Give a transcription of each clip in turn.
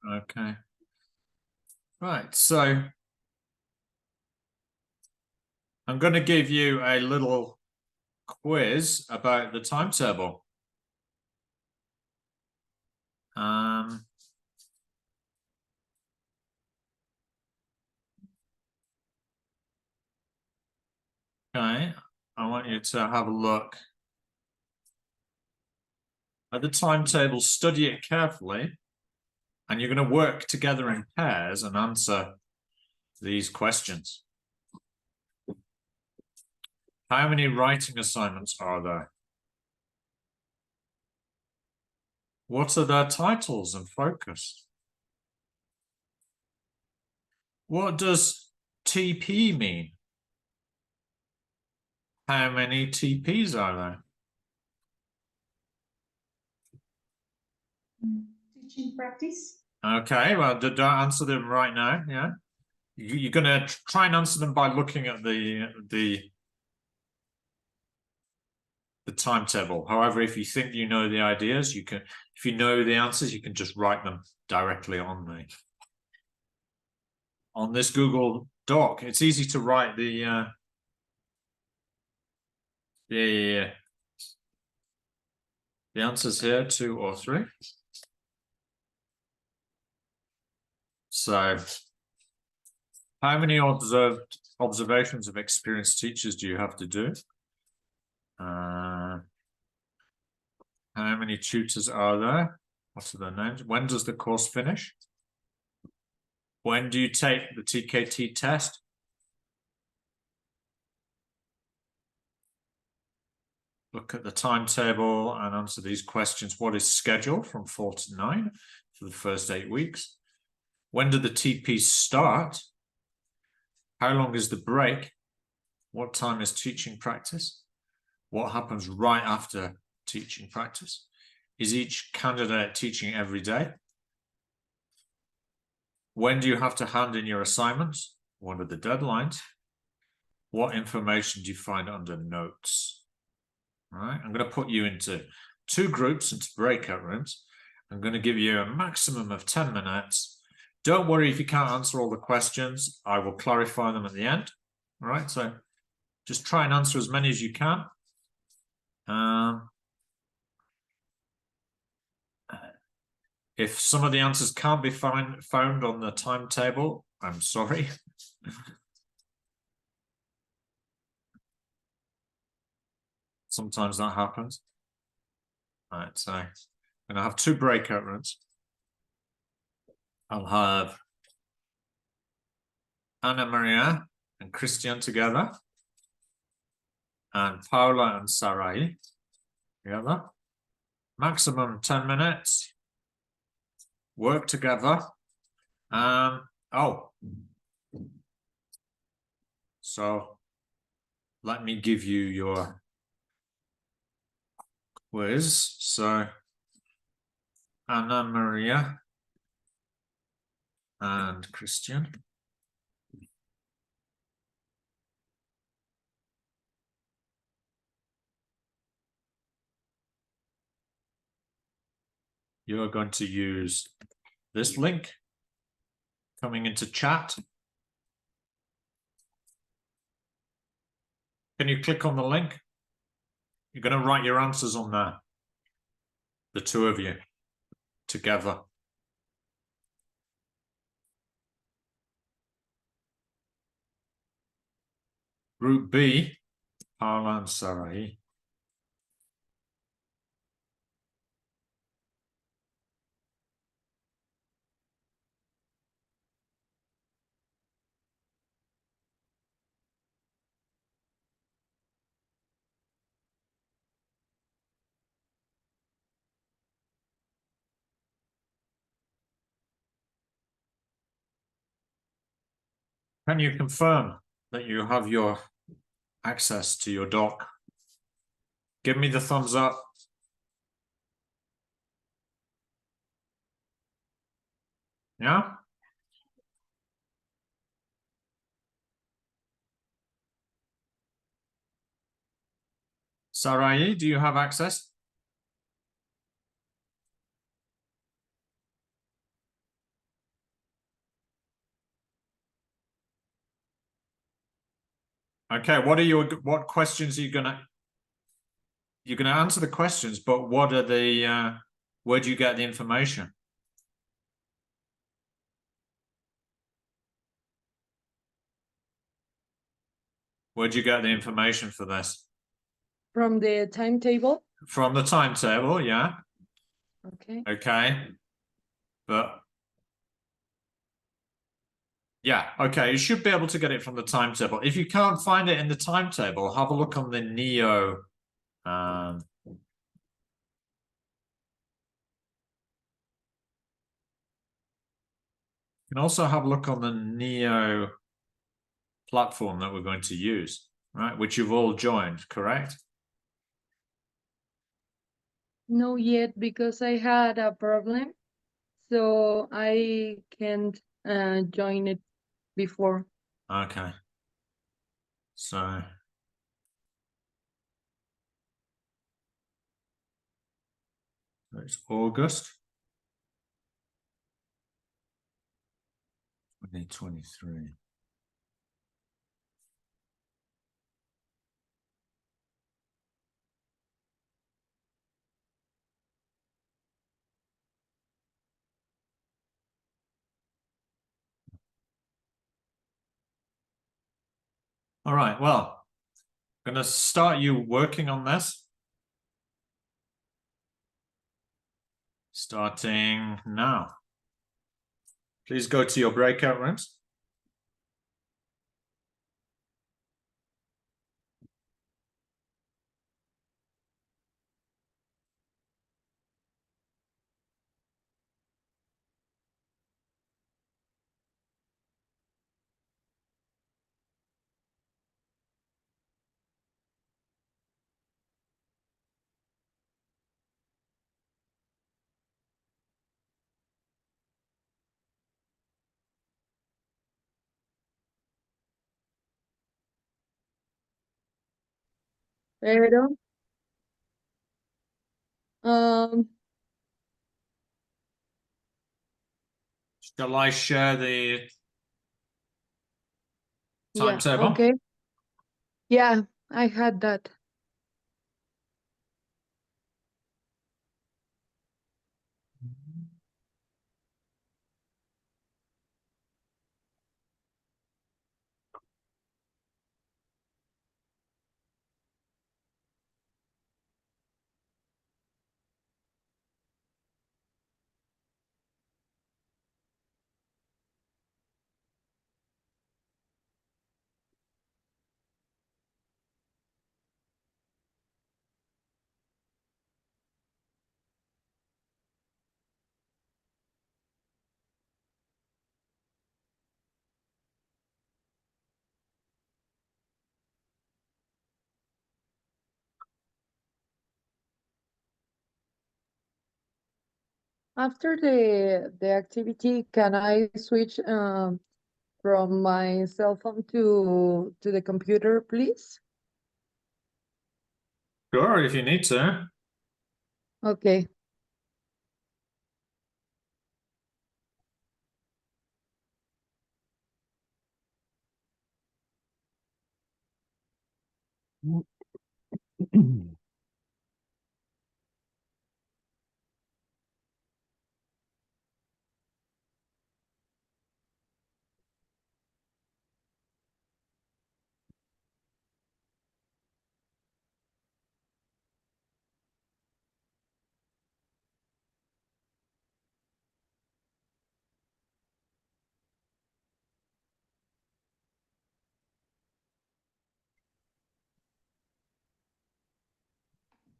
Okay. Right, so I'm going to give you a little quiz about the timetable. Okay, I want you to have a look at the timetable, study it carefully, and you're going to work together in pairs and answer these questions. How many writing assignments are there? What are their titles and focus? What does TP mean? How many TPs are there? Teaching practice. Okay, well, don't answer them right now. Yeah, you're going to try and answer them by looking at the timetable. However, if you think you know the ideas, you can. If you know the answers, you can just write them directly on this Google Doc. It's easy to write the answers here, 2 or 3. So, how many observations of experienced teachers do you have to do? How many tutors are there? What are their names? When does the course finish? When do you take the TKT test? Look at the timetable and answer these questions. What is scheduled from 4 to 9 for the first 8 weeks? When do the TPs start? How long is the break? What time is teaching practice? What happens right after teaching practice? Is each candidate teaching every day? When do you have to hand in your assignments? What are the deadlines? What information do you find under notes? All right, I'm going to put you into 2 groups, into breakout rooms. I'm going to give you a maximum of 10 minutes. Don't worry if you can't answer all the questions. I will clarify them at the end. All right, so just try and answer as many as you can. If some of the answers can't be found on the timetable, I'm sorry. Sometimes that happens. All right, so I'm going to have 2 breakout rooms. I'll have Anna Maria and Christian together, and Paula and Sarai together. Maximum 10 minutes. Work together. So let me give you your quiz. So Anna Maria and Christian. You're going to use this link coming into chat. Can you click on the link? You're going to write your answers on there. The 2 of you together. Group B, Paula and Sarai. Can you confirm that you have your access to your doc? Give me the thumbs up. Yeah? Sarai, do you have access? Okay, what questions are you're gonna answer the questions, but what are the where do you get the information? Where'd you get the information for this? From the timetable. From the timetable, yeah. Okay. Okay. But yeah, okay, you should be able to get it from the timetable. If you can't find it in the timetable, have a look on the Neo. You can also have a look on the Neo platform that we're going to use, right? Which you've all joined, correct? No yet, because I had a problem, so I can't join it before. Okay. So it's August 2023. All right, well, I'm going to start you working on this. Starting now. Please go to your breakout rooms. Pero, um, Shall I share the yeah, timetable? okay. Yeah, I had that. After the activity, can I switch from my cell phone to the computer, please? Sure, if you need to. Okay.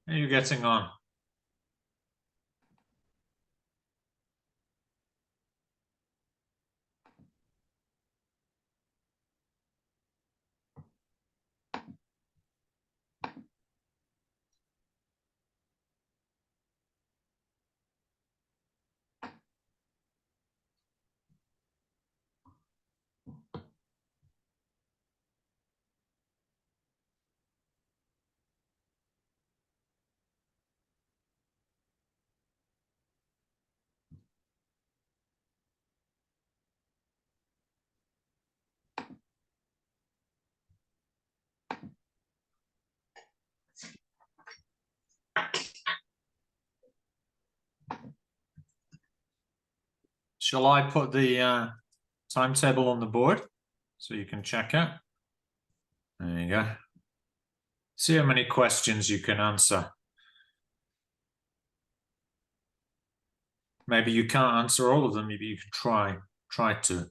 How are you getting on? Shall I put the timetable on the board so you can check it? There you go. See how many questions you can answer. Maybe you can't answer all of them, maybe you can try to.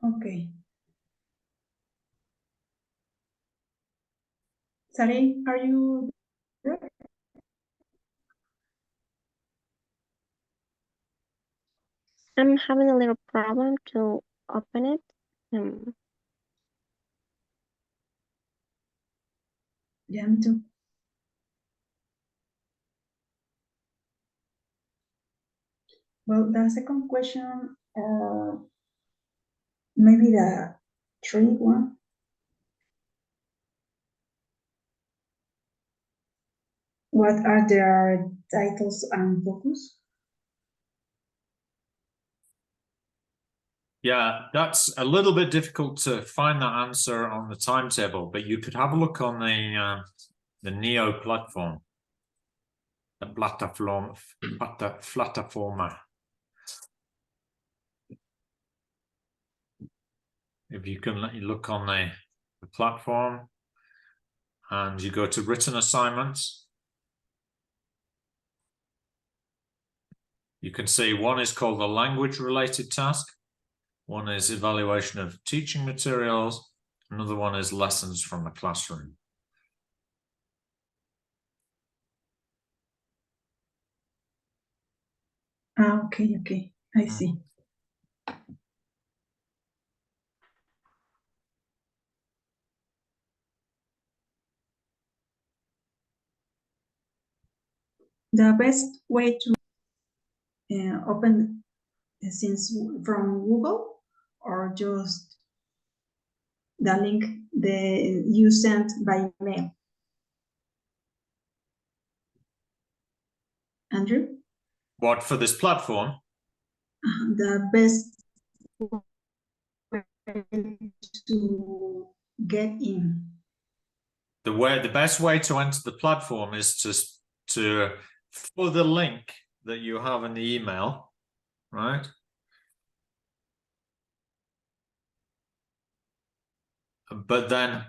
Okay. Sari, are you there? I'm having a little problem to open it. Yeah, me too. Well, the second question, maybe the three one. What are their titles and focus? Yeah, that's a little bit difficult to find that answer on the timetable, but you could have a look on the Neo platform, the plataforma. If you can look on the platform and you go to written assignments, you can see one is called the language related task, one is evaluation of teaching materials, another one is lessons from the classroom. Okay, I see. The best way to open since from Google or just the link you sent by mail? Andrew? What, for this platform? The best way to get in. The best way to enter the platform is to follow the link that you have in the email, right? But then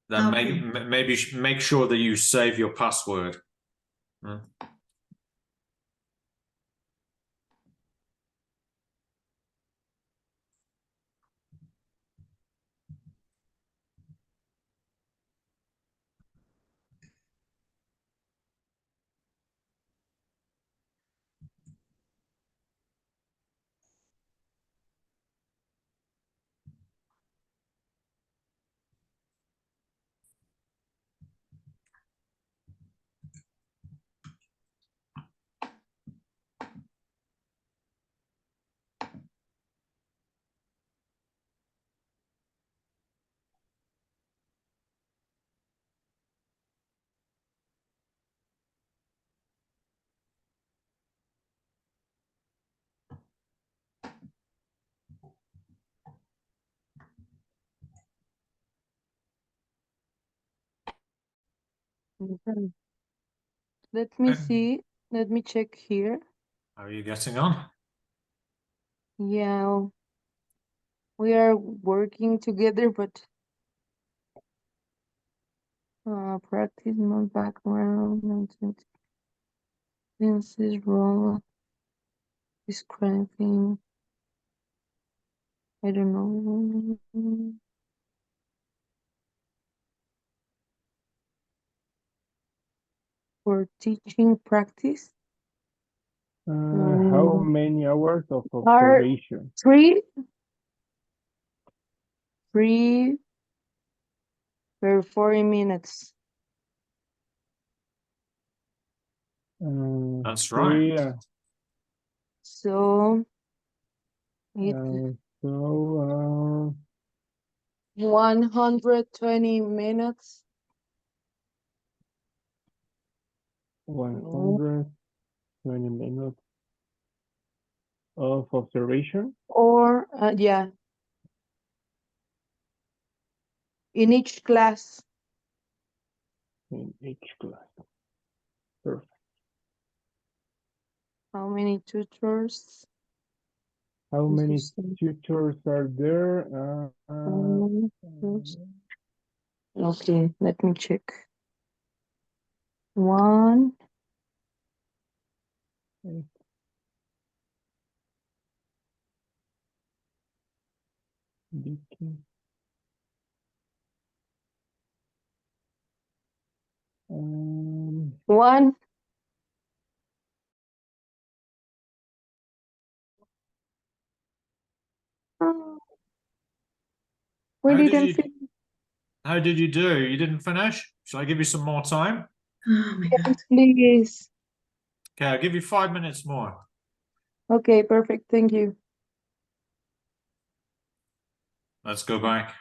Okay. maybe make sure that you save your password. Let me Okay. see. Let me check here. How are you getting on? Yeah, we are working together, but practice my background and sentences role describing. I don't know. For teaching practice. How many hours of Are observation? three per 40 minutes. That's Three, right. So it's 120 minutes. 120 minutes of observation. Or yeah, in each class. in each class. Perfect. How many tutors? How This many is the- tutors are there? tutors. Okay, let me check. One, Vicky. one. Oh, we How did didn't you- finish. How did you do? You didn't finish? Shall I give you some more time? Oh my God. Please. Okay, I'll give you 5 minutes more. Okay, perfect. Thank you. Let's go back.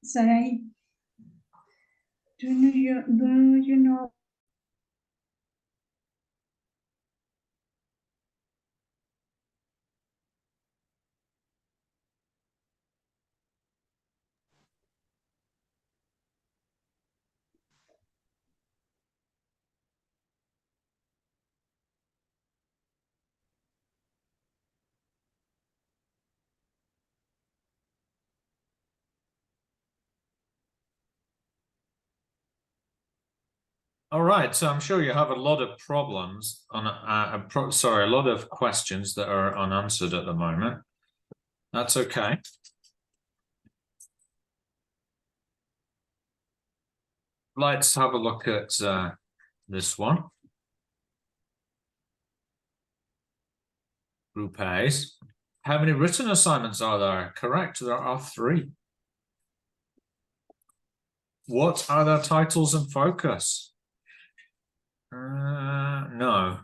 Sarai, do you know All right, so I'm sure you have a lot of problems on, sorry, a lot of questions that are unanswered at the moment. That's okay. Let's have a look at this one. Group A's. How many written assignments are there? Correct, there are 3. What are their titles and focus? No.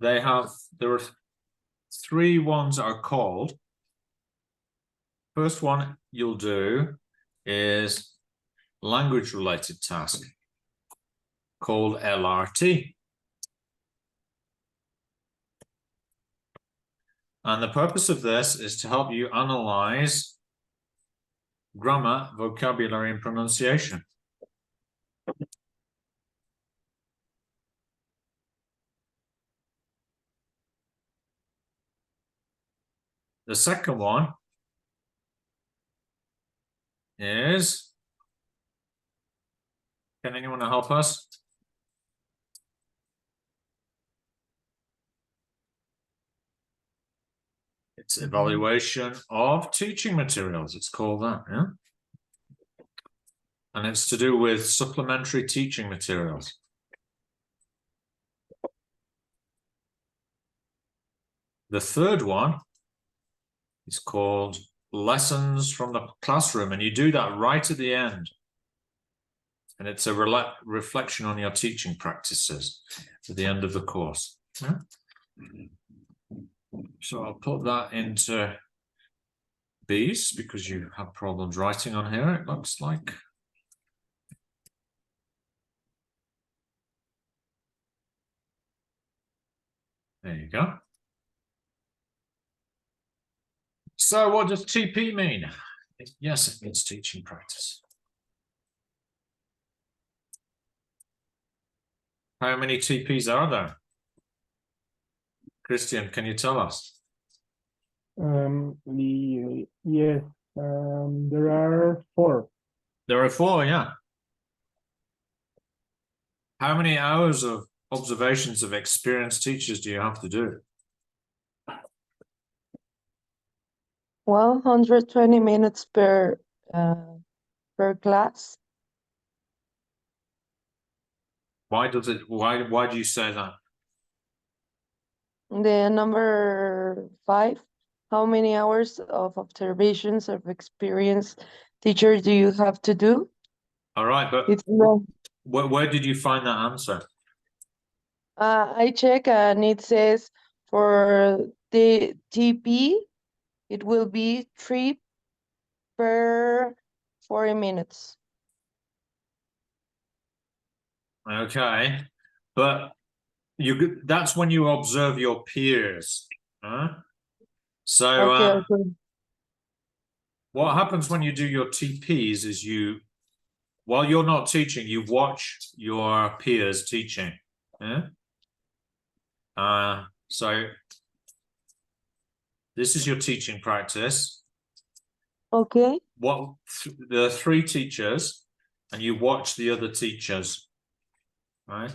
There are 3 ones that are called. First one you'll do is language related task called LRT. And the purpose of this is to help you analyze grammar, vocabulary, and pronunciation. The second one is, can anyone help us? It's evaluation of teaching materials. It's called that, yeah? And it's to do with supplementary teaching materials. The third one is called lessons from the classroom, and you do that right at the end. And it's a reflection on your teaching practices at the end of the course. Yeah? So I'll put that into B's because you have problems writing on here, it looks like. There you go. So what does TP mean? Yes, it means teaching practice. How many TPs are there? Christian, can you tell us? Yes, there are 4. There are 4, yeah. How many hours of observations of experienced teachers do you have to do? 120 minutes per class. Why do you say that? The number 5, how many hours of observations of experienced teachers do you have to do? All right, but It's long. where did you find that answer? I check and it says for the TP, it will be 3 per 40 minutes. Okay, but that's when you observe your peers. Huh? So Okay. what happens when you do your TPs is while you're not teaching, you watch your peers teaching. Yeah? So this is your teaching practice. Okay. The 3 teachers, and you watch the other teachers, right?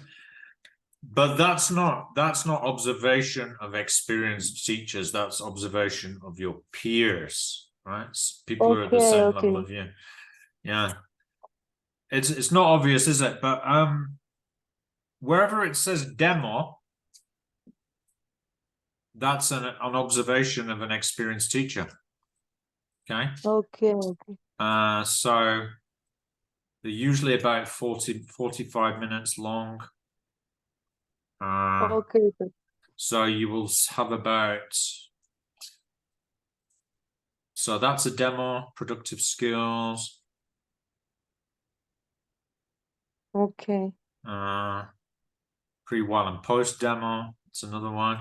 But that's not observation of experienced teachers. That's observation of your peers, right? People who are at the same level of you. Yeah. It's not obvious, is it? But wherever it says demo, That's an observation of an experienced teacher. Okay. Okay. So they're usually about 45 minutes long. Okay. So you will have about, so that's a demo, productive skills. Okay. Pre, while, and post demo. It's another one.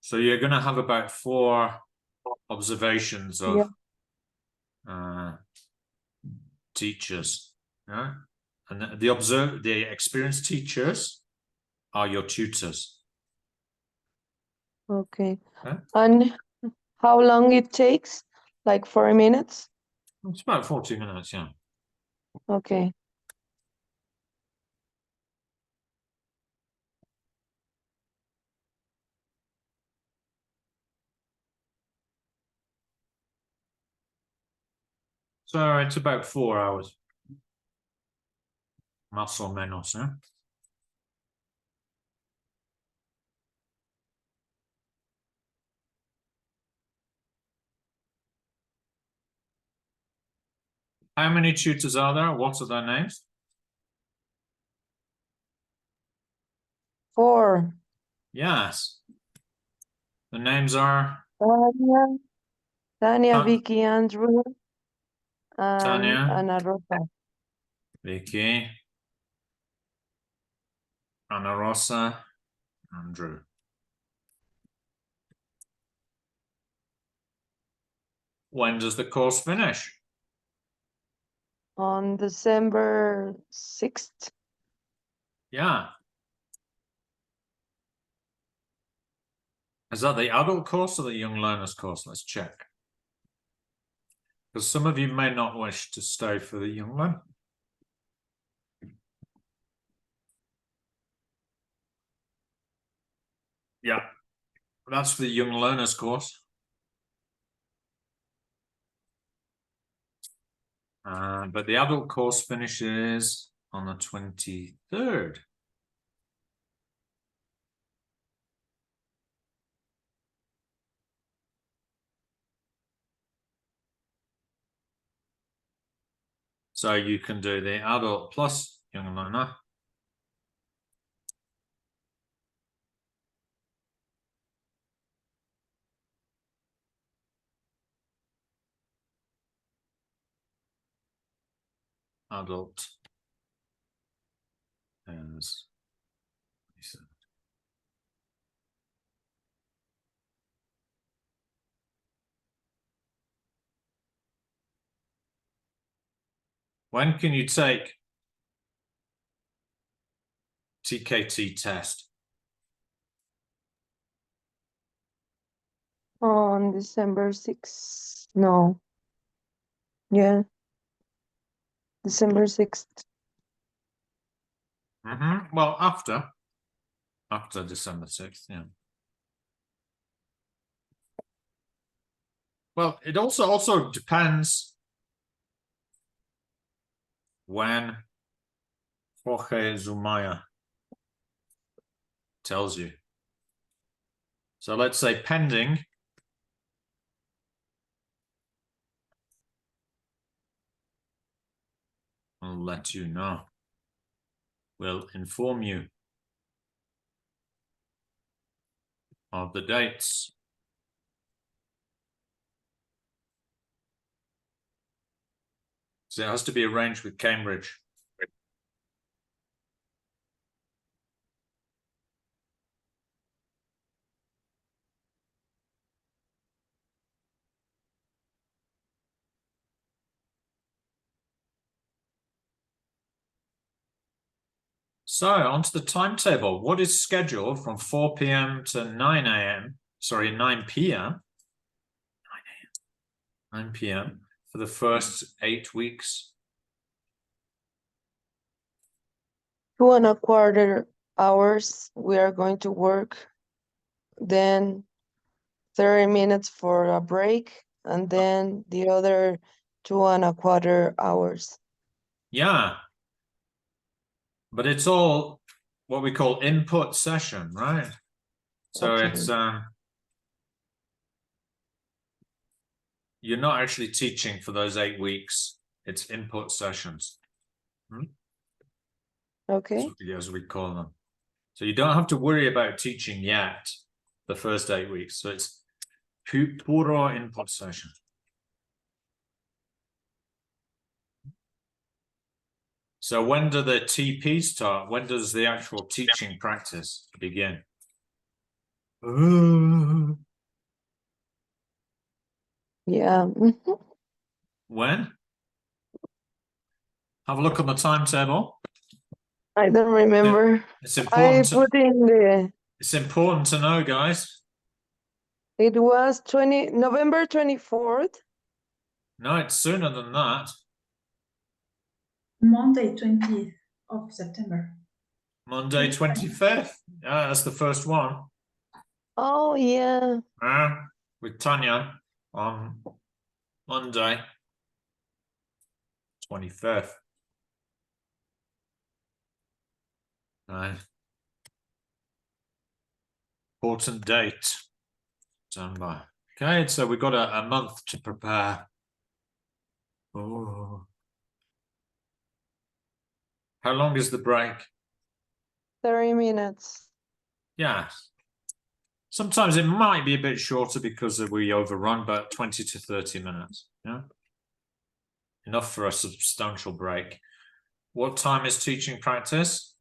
So you're going to have about 4 observations of teachers. Yeah? And the experienced teachers are your tutors. Okay. Okay. And how long it takes? Like 4 minutes? It's about 40 minutes, yeah. Okay. So it's about 4 hours. Más o menos, eh? How many tutors are there? What are their names? 4. Yes. The names are Tanya, Ta- Vicky, Andrew, and Tanya. Ana Rosa. Vicky, Ana Rosa, Andrew. When does the course finish? On December 6th. Yeah. Is that the adult course or the young learners course? Let's check. Because some of you may not wish to stay for the young learner. Yeah, that's for the young learners course. But the adult course finishes on the 23rd. So you can do the adult plus young learner. Adult as when can you take TKT test? On December 6th. No. Yeah. December 6th. Well, after December 6th, yeah. Well, it also depends when Jorge Zumaya tells you. So let's say pending. I'll let you know. We'll inform you of the dates. So it has to be arranged with Cambridge. So onto the timetable. What is scheduled from 4 p.m. to 9 a.m. Sorry, 9 p.m. 9 p.m. for the first 8 weeks. 2.25 hours we are going to work. Then 30 minutes for a break. And then the other 2.25 hours. Yeah. But it's all what we call input session, right? So Okay. it's you're not actually teaching for those 8 weeks. It's input sessions. Okay. As we call them. So you don't have to worry about teaching yet the first 8 weeks. So it's pure input session. So when do the TPs start? When does the actual teaching practice begin? Yeah. When? Have a look on the timetable. I don't remember. It's I important. put in the, It's important to know, guys. it was November 24th. No, it's sooner than that. Monday, 20th of September. Monday, 25th. Yeah, that's the first one. Oh, yeah. With Tanya on Monday, 25th. Right. Important date. December. Okay, so we've got a month to prepare. Oh. How long is the break? 30 minutes. Yeah. Sometimes it might be a bit shorter because we overrun, but 20 to 30 minutes. Yeah. Enough for a substantial break. What time is teaching practice?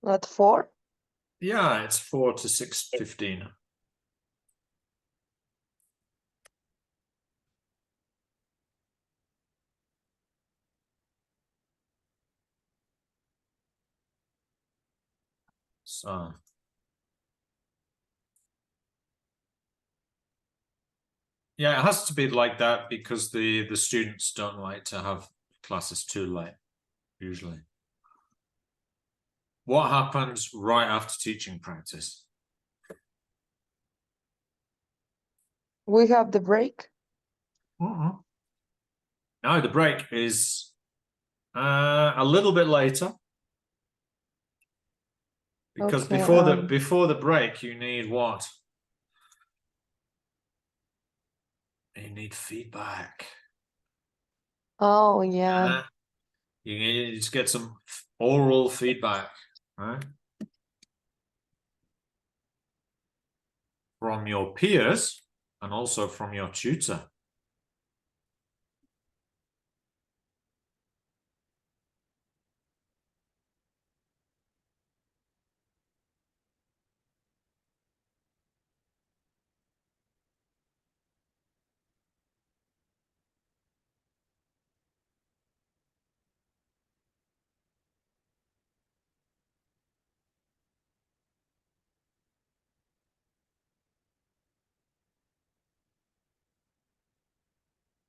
At 4? Yeah, it's 4 to 6:15. So yeah, it has to be like that because the students don't like to have classes too late, usually. What happens right after teaching practice? We have the break. No, the break is a little bit later. Because Okay, before the break, you need what? You need feedback. Oh, yeah. You need to get some oral feedback, right? From your peers and also from your tutor.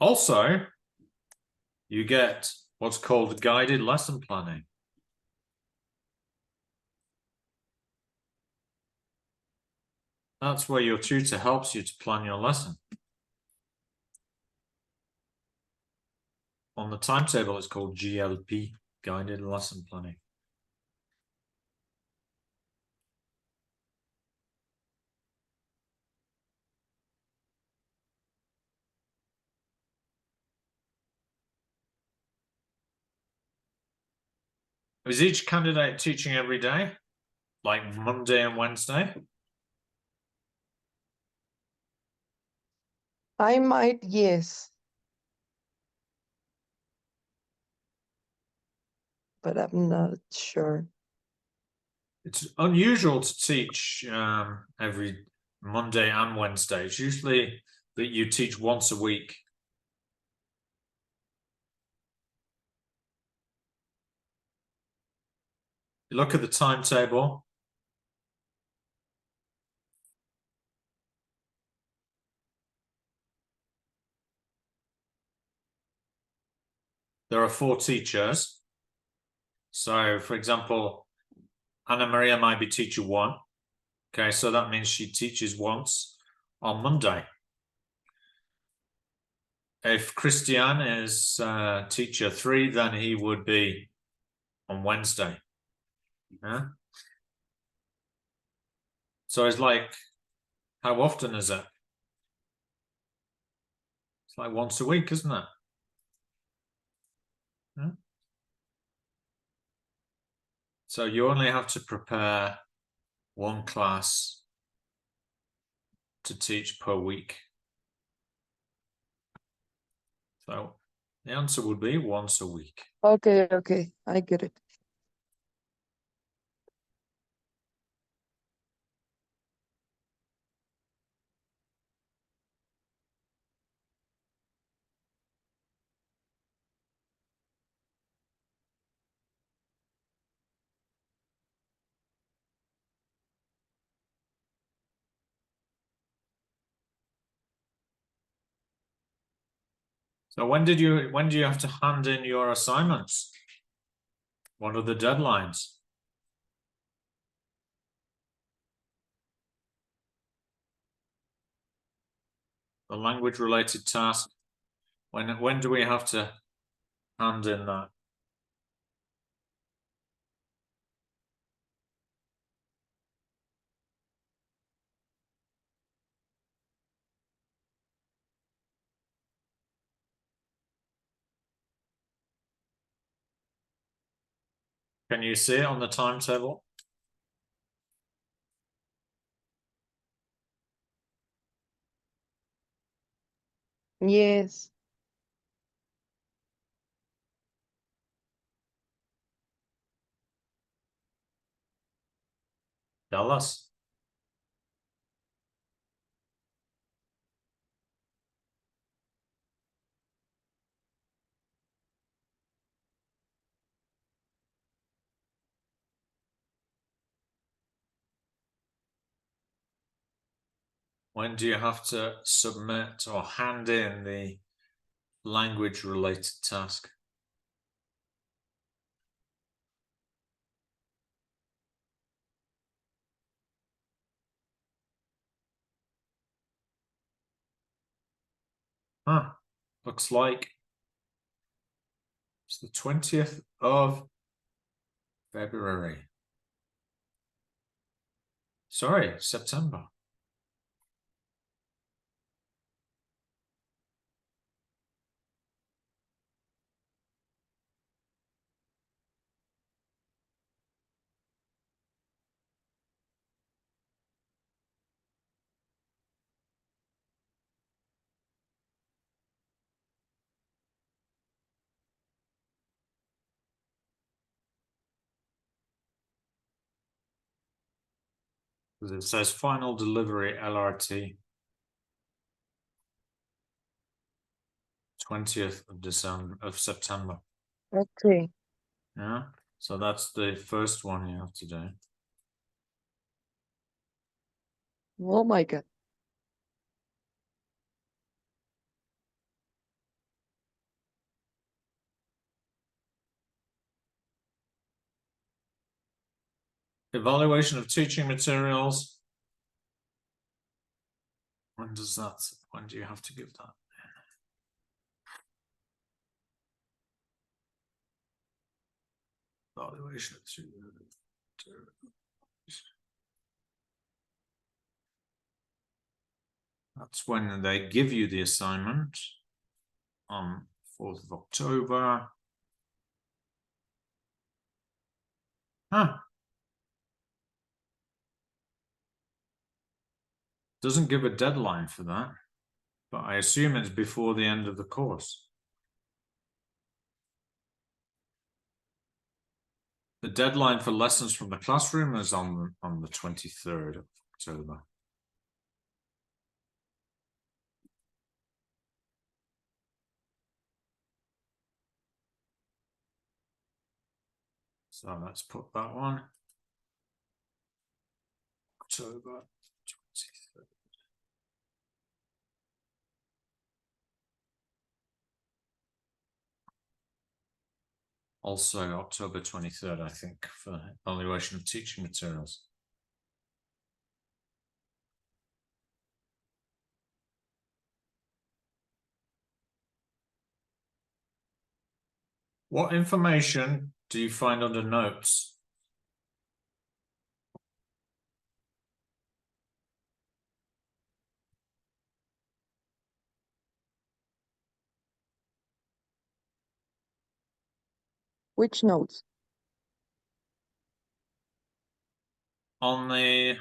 Also, you get what's called guided lesson planning. That's where your tutor helps you to plan your lesson. On the timetable, it's called GLP, guided lesson planning. Is each candidate teaching every day? Like Monday and Wednesday? I might, yes. But I'm not sure. It's unusual to teach every Monday and Wednesday. It's usually that you teach once a week. You look at the timetable. There are 4 teachers. So, for example, Anna Maria might be teacher 1. Okay, so that means she teaches once on Monday. If Christian is teacher 3, then he would be on Wednesday. Yeah. So it's like, how often is it? It's like once a week, isn't it? Yeah. So you only have to prepare one class to teach per week. So the answer would be once a week. Okay, okay, I get it. So when do you have to hand in your assignments? What are the deadlines? The language related task. When do we have to hand in that? Can you see it on the timetable? Yes. Tell us. When do you have to submit or hand in the language related task? Huh. Looks like it's the 20th of February. Sorry, September. It says final delivery LRT 20th of December of September. Okay. Yeah, so that's the first one you have to do. Oh my God. Evaluation of teaching materials. When do you have to give that? Evaluation of teaching materials. That's when they give you the assignment on 4th of October. Huh. Doesn't give a deadline for that, but I assume it's before the end of the course. The deadline for lessons from the classroom is on the 23rd of October. So let's put that one. October 23rd. Also October 23rd, I think, for evaluation of teaching materials. What information do you find under notes? Which notes? On the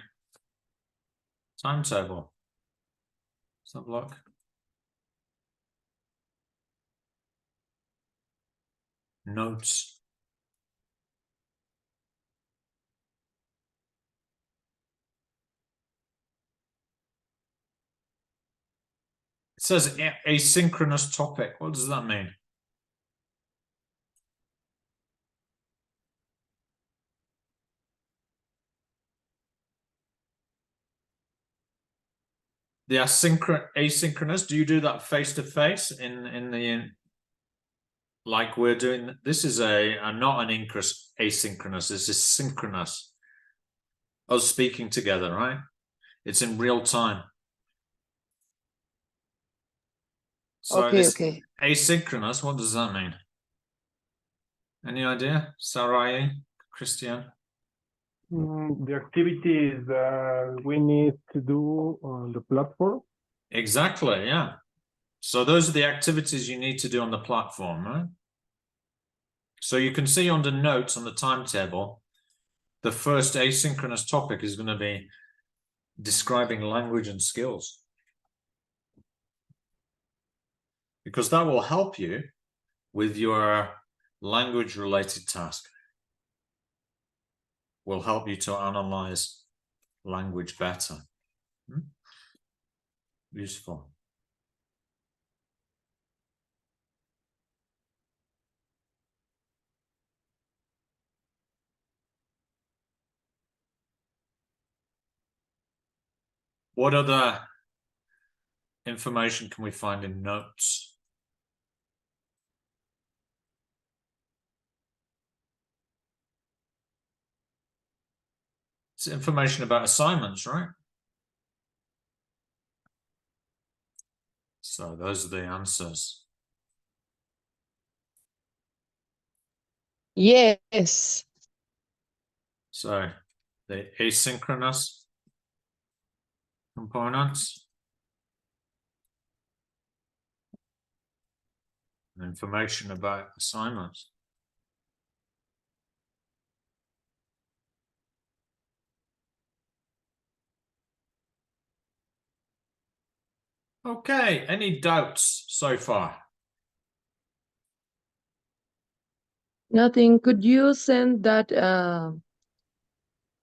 timetable. Let's have a look. Notes. It says asynchronous topic. What does that mean? The asynchronous, do you do that face to face in the like we're doing? This is not an asynchronous, this is synchronous. Us speaking together, right? It's in real time. So Okay, this okay. asynchronous, what does that mean? Any idea? Sarai, Christian? The activities we need to do on the platform. Exactly, yeah. So those are the activities you need to do on the platform, right? So you can see under notes on the timetable, the first asynchronous topic is going to be describing language and skills. Because that will help you with your language related task. Will help you to analyze language better. Useful. What other information can we find in notes? It's information about assignments, right? So those are the answers. Yes. So the asynchronous components. Information about assignments. Okay, any doubts so far? Nothing. Could you send that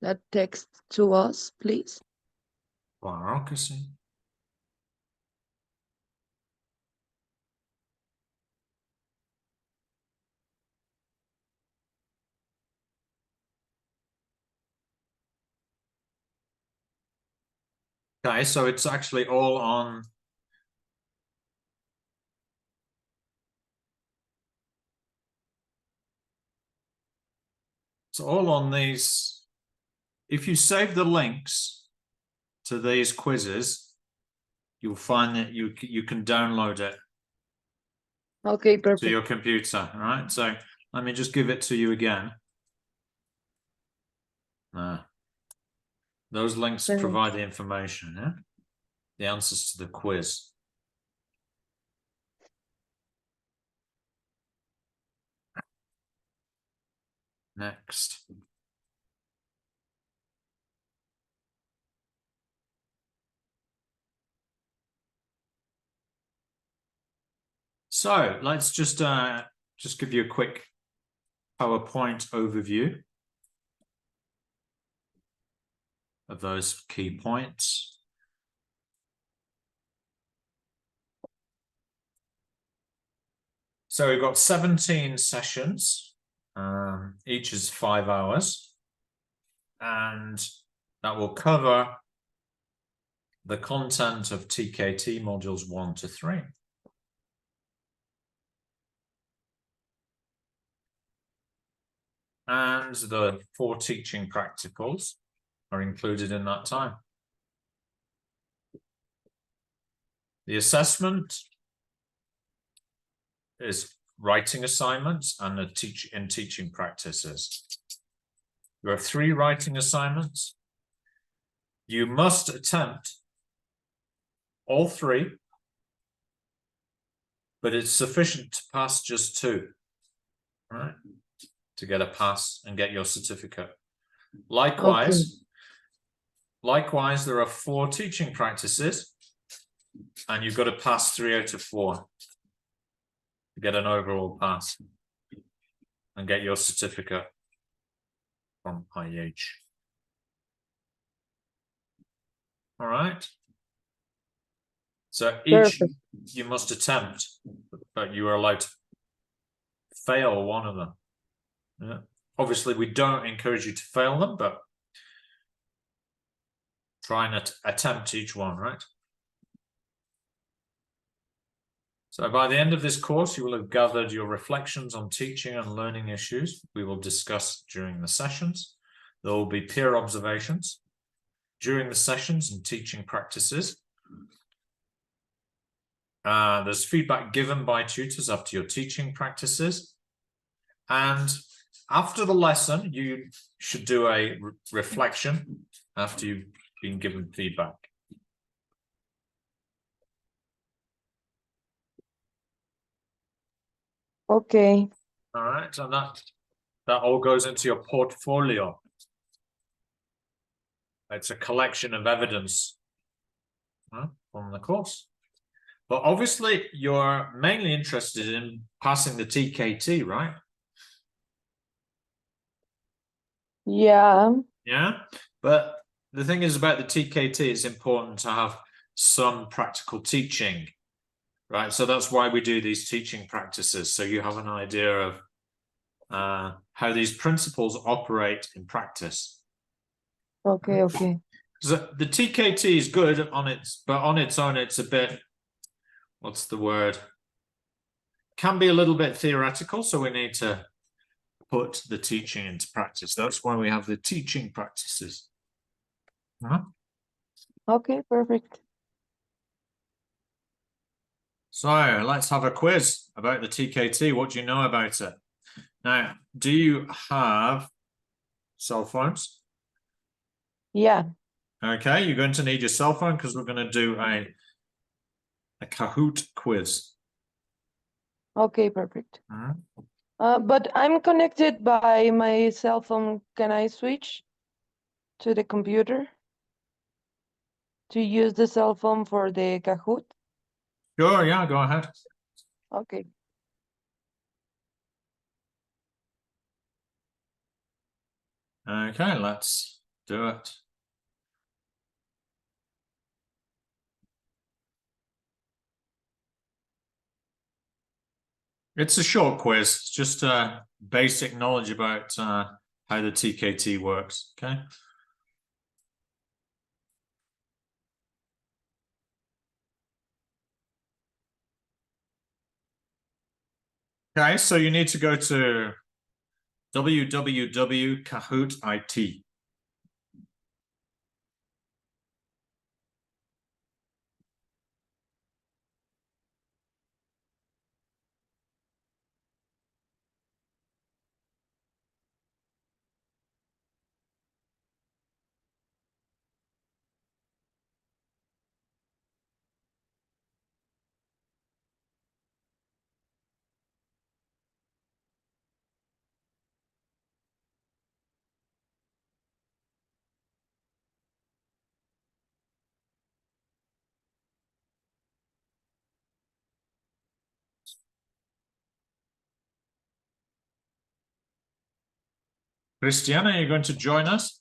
that text to us, please? Bureaucracy. Okay, so it's actually all on these. If you save the links to these quizzes, you'll find that you can download it Okay, to perfect. your computer, right? So let me just give it to you again. Those links Thanks. provide the information, yeah? The answers to the quiz. Next. So let's just give you a quick PowerPoint overview of those key points. So we've got 17 sessions, each is 5 hours, and that will cover the content of TKT modules 1 to 3. And the 4 teaching practicals are included in that time. The assessment is writing assignments and a teaching practices. There are 3 writing assignments. You must attempt all 3, but it's sufficient to pass just 2, right? To get a pass and get your certificate. Likewise, there are 4 teaching practices, and you've got to pass 3 out of 4 to get an overall pass and get your certificate from IH. All right. So each Perfect. you must attempt, but you are allowed to fail one of them. Yeah. Obviously, we don't encourage you to fail them, but try and attempt each one, right? So by the end of this course, you will have gathered your reflections on teaching and learning issues we will discuss during the sessions. There will be peer observations during the sessions and teaching practices. There's feedback given by tutors after your teaching practices. And after the lesson, you should do a reflection after you've been given feedback. Okay. All right, and that all goes into your portfolio. It's a collection of evidence from the course. But obviously, you're mainly interested in passing the TKT, right? Yeah. Yeah, but the thing is about the TKT, it's important to have some practical teaching, right? So that's why we do these teaching practices, so you have an idea of how these principles operate in practice. Okay. Okay. So the TKT is good but on its own, it's a bit, what's the word? Can be a little bit theoretical, so we need to put the teaching into practice. That's why we have the teaching practices. Okay. Perfect. So let's have a quiz about the TKT. What do you know about it? Now, do you have cell phones? Yeah. Okay, you're going to need your cell phone because we're going to do a Kahoot quiz. Okay. Perfect. Mhm. But I'm connected by my cell phone. Can I switch to the computer to use the cell phone for the Kahoot? Sure, yeah, go ahead. Okay. Okay, let's do it. It's a short quiz, it's just basic knowledge about how the TKT works, okay? Okay, so you need to go to www.kahoot.it. Christiana, are you going to join us?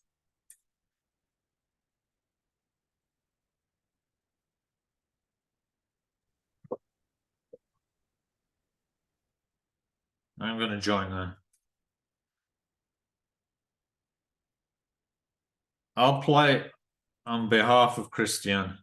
I'm going to join her. I'll play on behalf of Christian.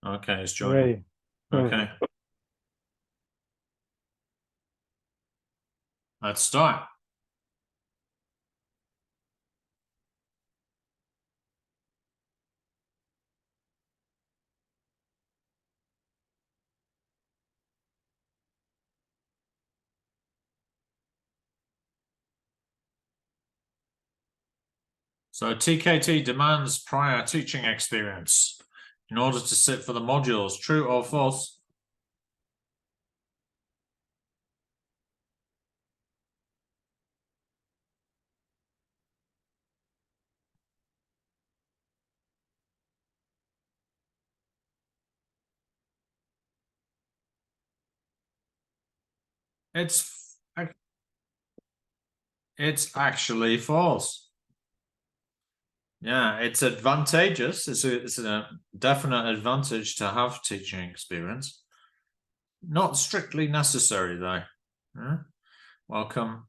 Okay, it's joined. Ready. Okay. Let's start. So TKT demands prior teaching experience in order to sit for the modules. True or false? It's actually false. Yeah, it's advantageous. It's a definite advantage to have teaching experience. Not strictly necessary though. Yeah. Welcome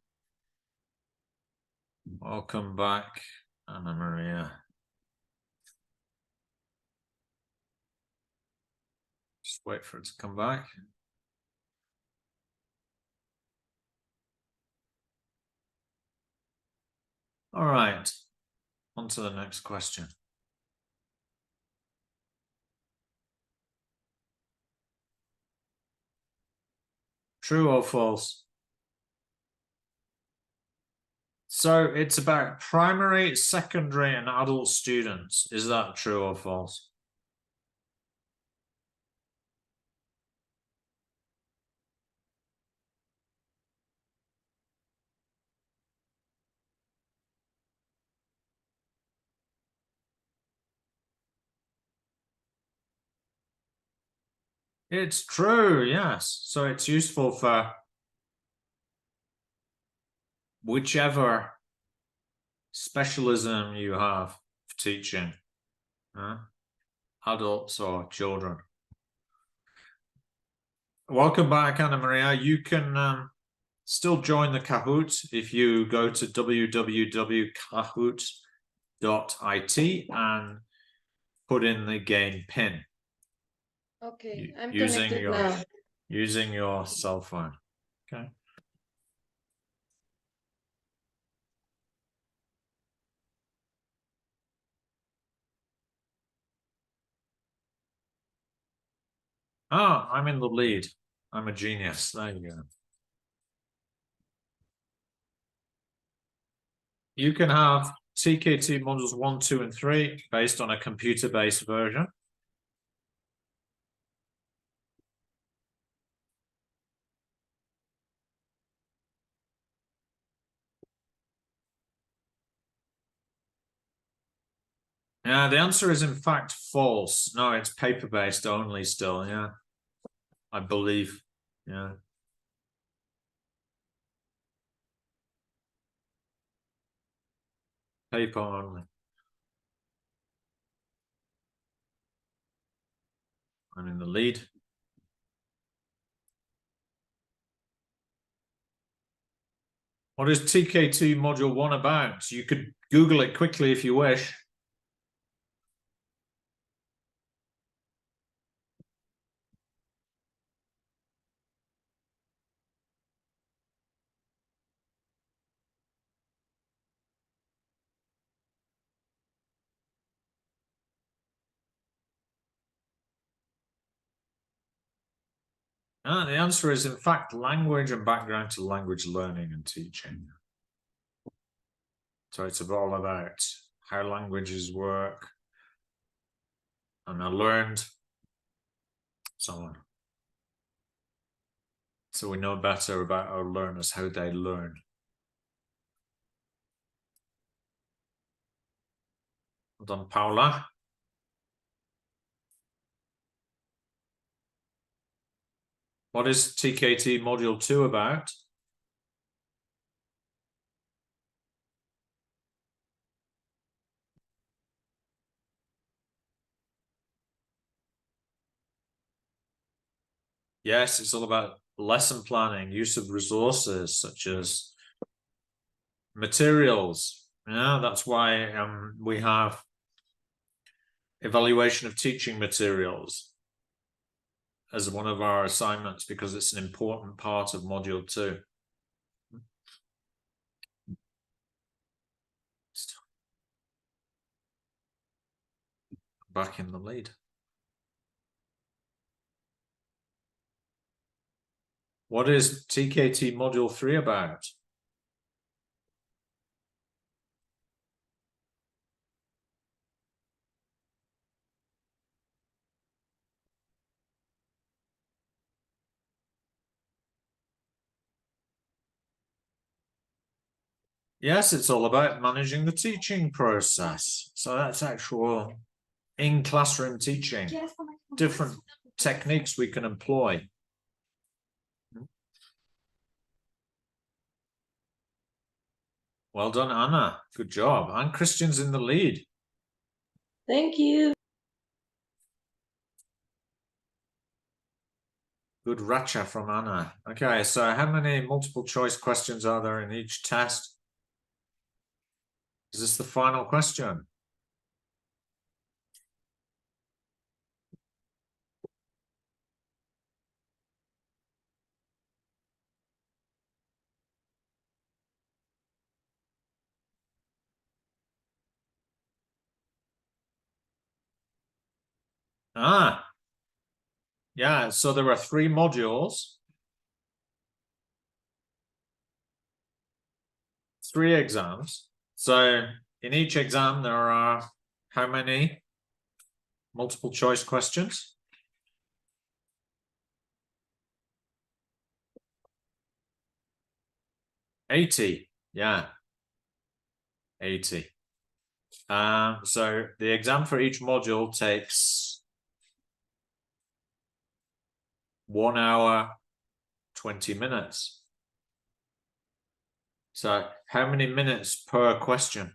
back, Anna Maria. Just wait for it to come back. All right, on to the next question. True or false? So it's about primary, secondary, and adult students. Is that true or false? It's true, yes. So it's useful for whichever specialism you have for teaching, adults or children. Welcome back, Anna Maria. You can still join the Kahoot if you go to www.kahoot.it and put in the game pin. Okay, I'm using connected your now. using your cell phone. Okay. Ah, I'm in the lead. I'm a genius. There you go. You can have TKT modules 1, 2, and 3 based on a computer-based version. Yeah, the answer is in fact false. No, it's paper-based only still, yeah. I believe, yeah. Paper only. I'm in the lead. What is TKT module 1 about? You could Google it quickly if you wish. The answer is, in fact, language and background to language learning and teaching. So it's all about how languages work and are learned, so on. So we know better about our learners, how they learn. Well done, Paula. What is TKT Module 2 about? Yes, it's all about lesson planning, use of resources such as materials. Yeah, that's why we have evaluation of teaching materials as one of our assignments, because it's an important part of Module 2. back in the lead. What is TKT Module 3 about? Yes, it's all about managing the teaching process. So that's actual in-classroom teaching, different techniques we can employ. Well done, Anna. Good job. And Christian's in the lead. Thank you. Good ratcha from Anna. Okay, so how many multiple choice questions are there in each test? Is this the final question? Ah, yeah, so there are 3 modules, 3 exams. So in each exam, there are how many multiple choice questions? 80, yeah, 80. So the exam for each module takes 1 hour, 20 minutes. So how many minutes per question?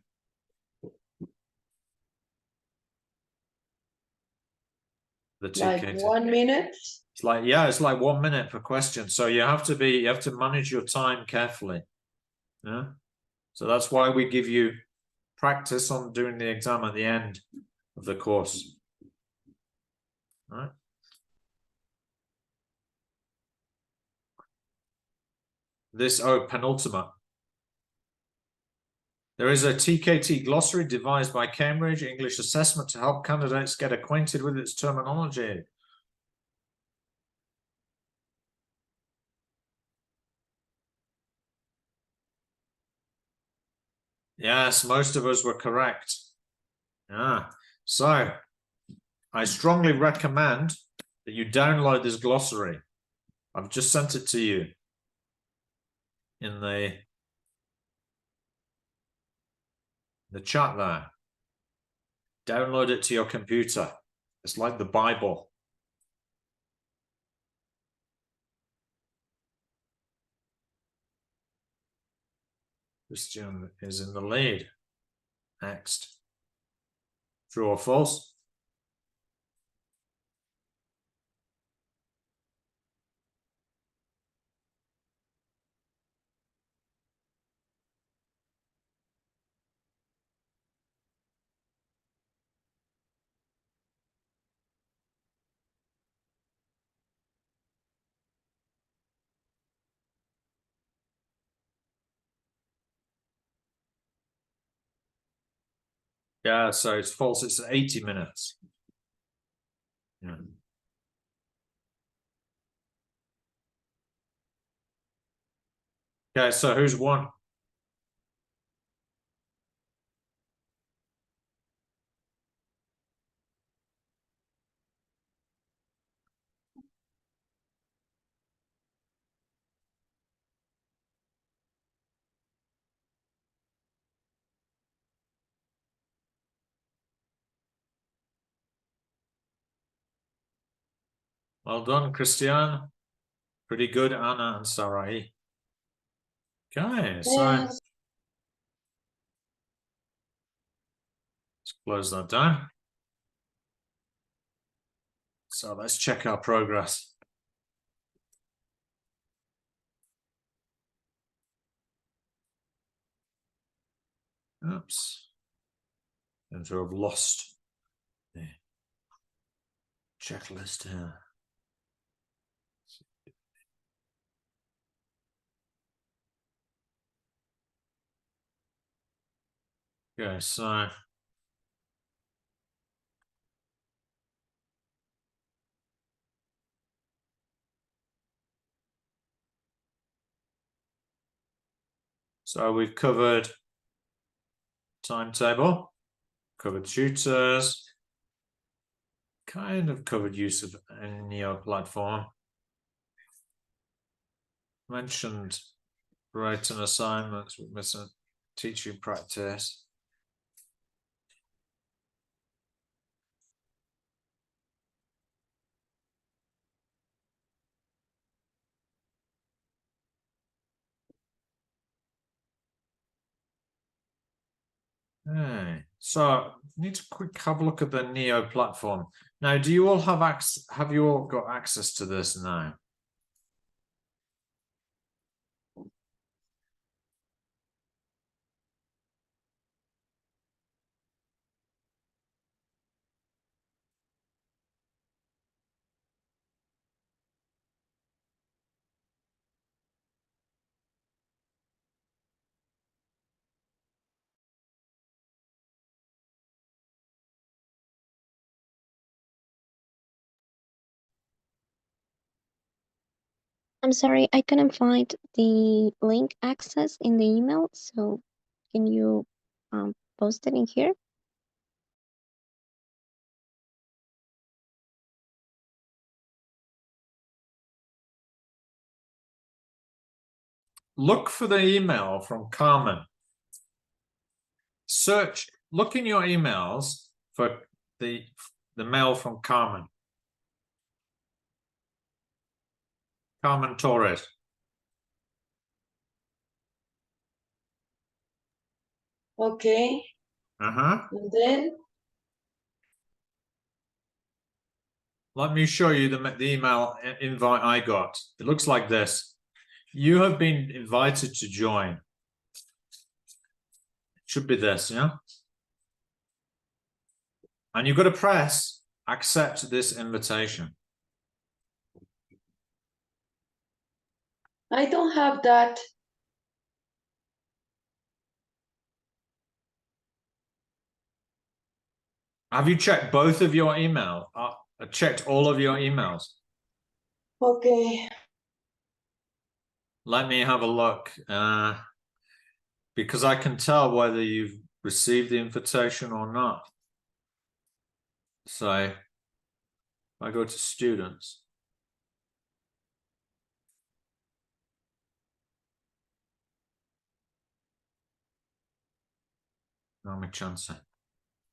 The Like TKT. 1 minute. It's like, yeah, it's like 1 minute per question. So you have to manage your time carefully. Yeah. So that's why we give you practice on doing the exam at the end of the course. All right. This, penultimate. There is a TKT glossary devised by Cambridge English Assessment to help candidates get acquainted with its terminology. Yes, most of us were correct. Yeah. So I strongly recommend that you download this glossary. I've just sent it to you in the chat there. Download it to your computer. It's like the Bible. Christian is in the lead. Next. True or false? Yeah, so it's false. It's 80 minutes. Yeah. Okay, so who's won? Well done, Christian. Pretty good, Anna and Sarai. Okay, so Yes. let's close that down. So let's check our progress. Oops. Seem to have lost the checklist here. Okay, so So we've covered timetable, covered tutors, kind of covered use of a Neo platform. Mentioned writing assignments with missing teaching practice. Okay, so need to quick have a look at the Neo platform. Now, do you all have access? Have you all got access to this now? I'm sorry, I couldn't find the link access in the email, so can you post it in here? Look for the email from Carmen. Search, look in your emails for the mail from Carmen. Carmen Torres. Okay, Uh-huh. and then Let me show you the email invite I got. It looks like this. You have been invited to join. It should be this, yeah? And you've got to press accept this invitation. I don't have that. Have you checked both of your email? Checked all of your emails? Okay, Let me have a look. Because I can tell whether you've received the invitation or not. So if I go to students. Let me chance it.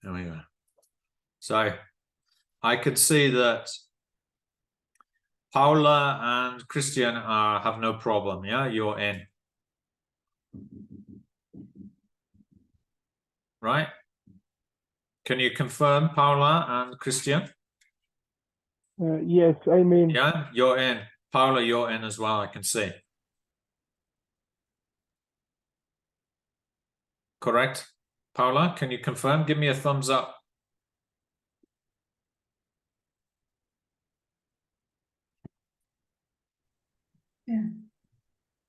There we go. So I could see that Paula and Christian have no problem. Yeah, you're in. Right? Can you confirm, Paula and Christian? Yes, I mean, Yeah, you're in. Paula, you're in as well, I can see. Correct? Paula, can you confirm? Give me a thumbs up. Yeah.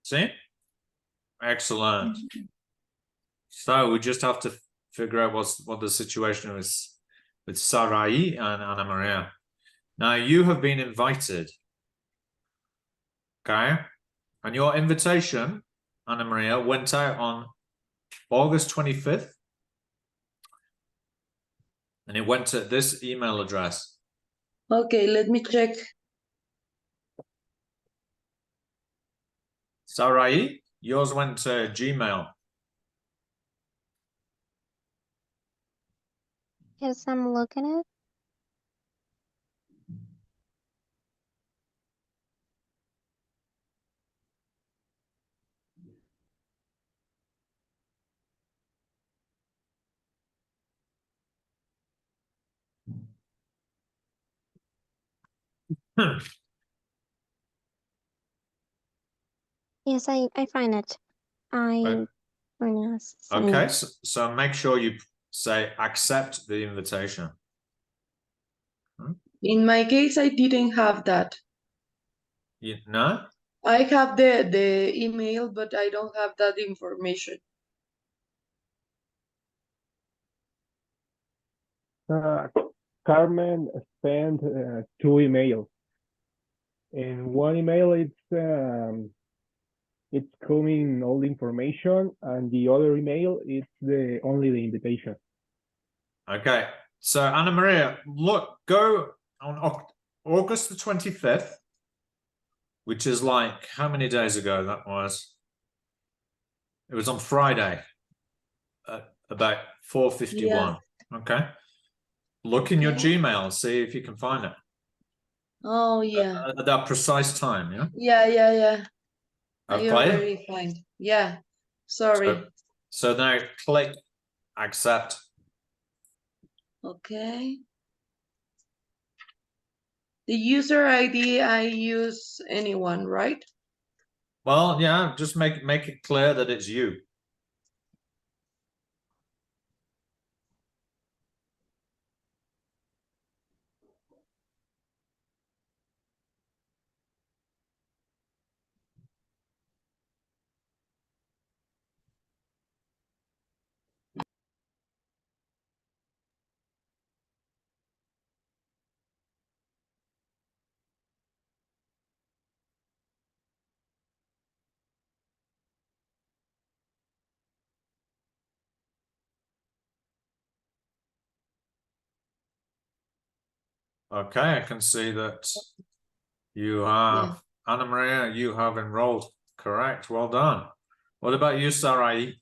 See? Excellent. So we just have to figure out what the situation is with Sarai and Anna Maria. Now you have been invited. Okay? And your invitation, Anna Maria, went out on August 25th. And it went to this email address. okay, let me check. Sarai, yours went to Gmail. Yes, I'm looking at it. Yes, I find it. I Okay, so make sure you say accept the invitation. In my case, I didn't have that. No? I have the email, but I don't have that information. Carmen sent 2 emails. In one email, it's it's coming all the information, and the other email is only the invitation. Okay, so Anna Maria, look, go on August the 25th, which is like how many days ago that was? It was on Friday at about 4:51. Okay. Look in your Okay. Gmail, see if you can find it Oh, yeah. at that precise time. Yeah. Yeah. I Okay. already find. Yeah. Sorry. So now click accept. Okay. The user ID I use anyone, right? Well, yeah, just make it clear that it's you. Okay, I can see that you have Anna Maria, you have enrolled. Correct. Well done. What about you, Sarai?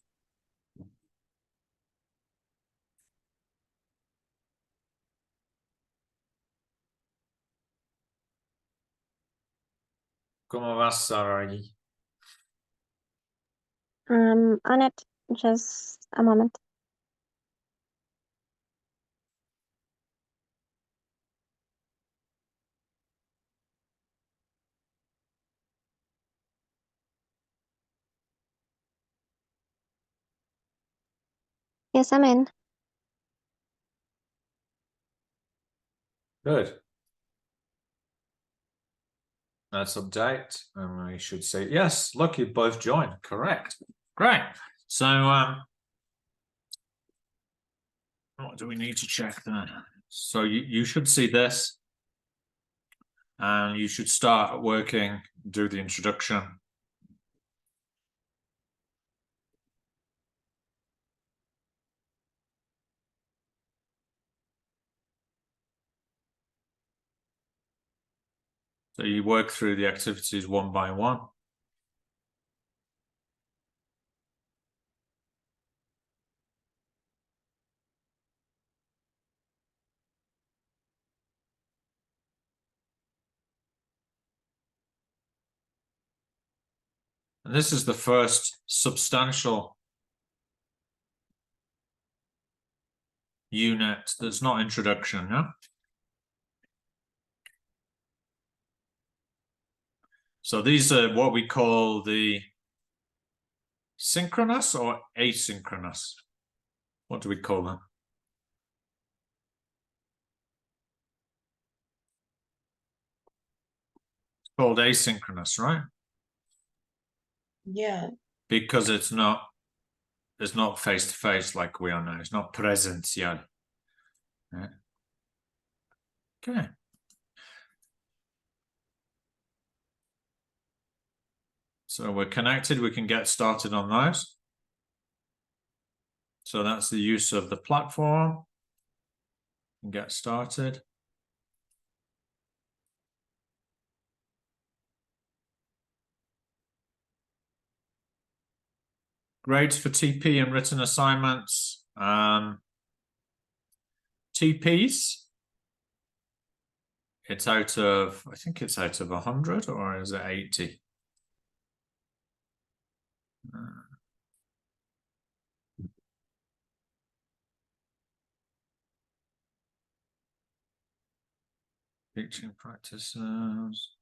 ¿Cómo vas, Sarai? Annette, just a moment. Yes, I'm in. Good. Let's update, and we should say yes. Look, you both joined. Correct. Great. So, what do we need to check then? So you should see this, and you should start working. Do the introduction. So you work through the activities one by one. And this is the first substantial unit that's not introduction, yeah? So these are what we call the synchronous or asynchronous. What do we call them? It's called asynchronous, right? Yeah. Because it's not face to face like we are now. It's not presencial. Yeah. Okay. So we're connected. We can get started on those. So that's the use of the platform. And get started. Grades for TP and written assignments. TPs. It's out of, I think it's out of 100, or is it 80? Teaching practices.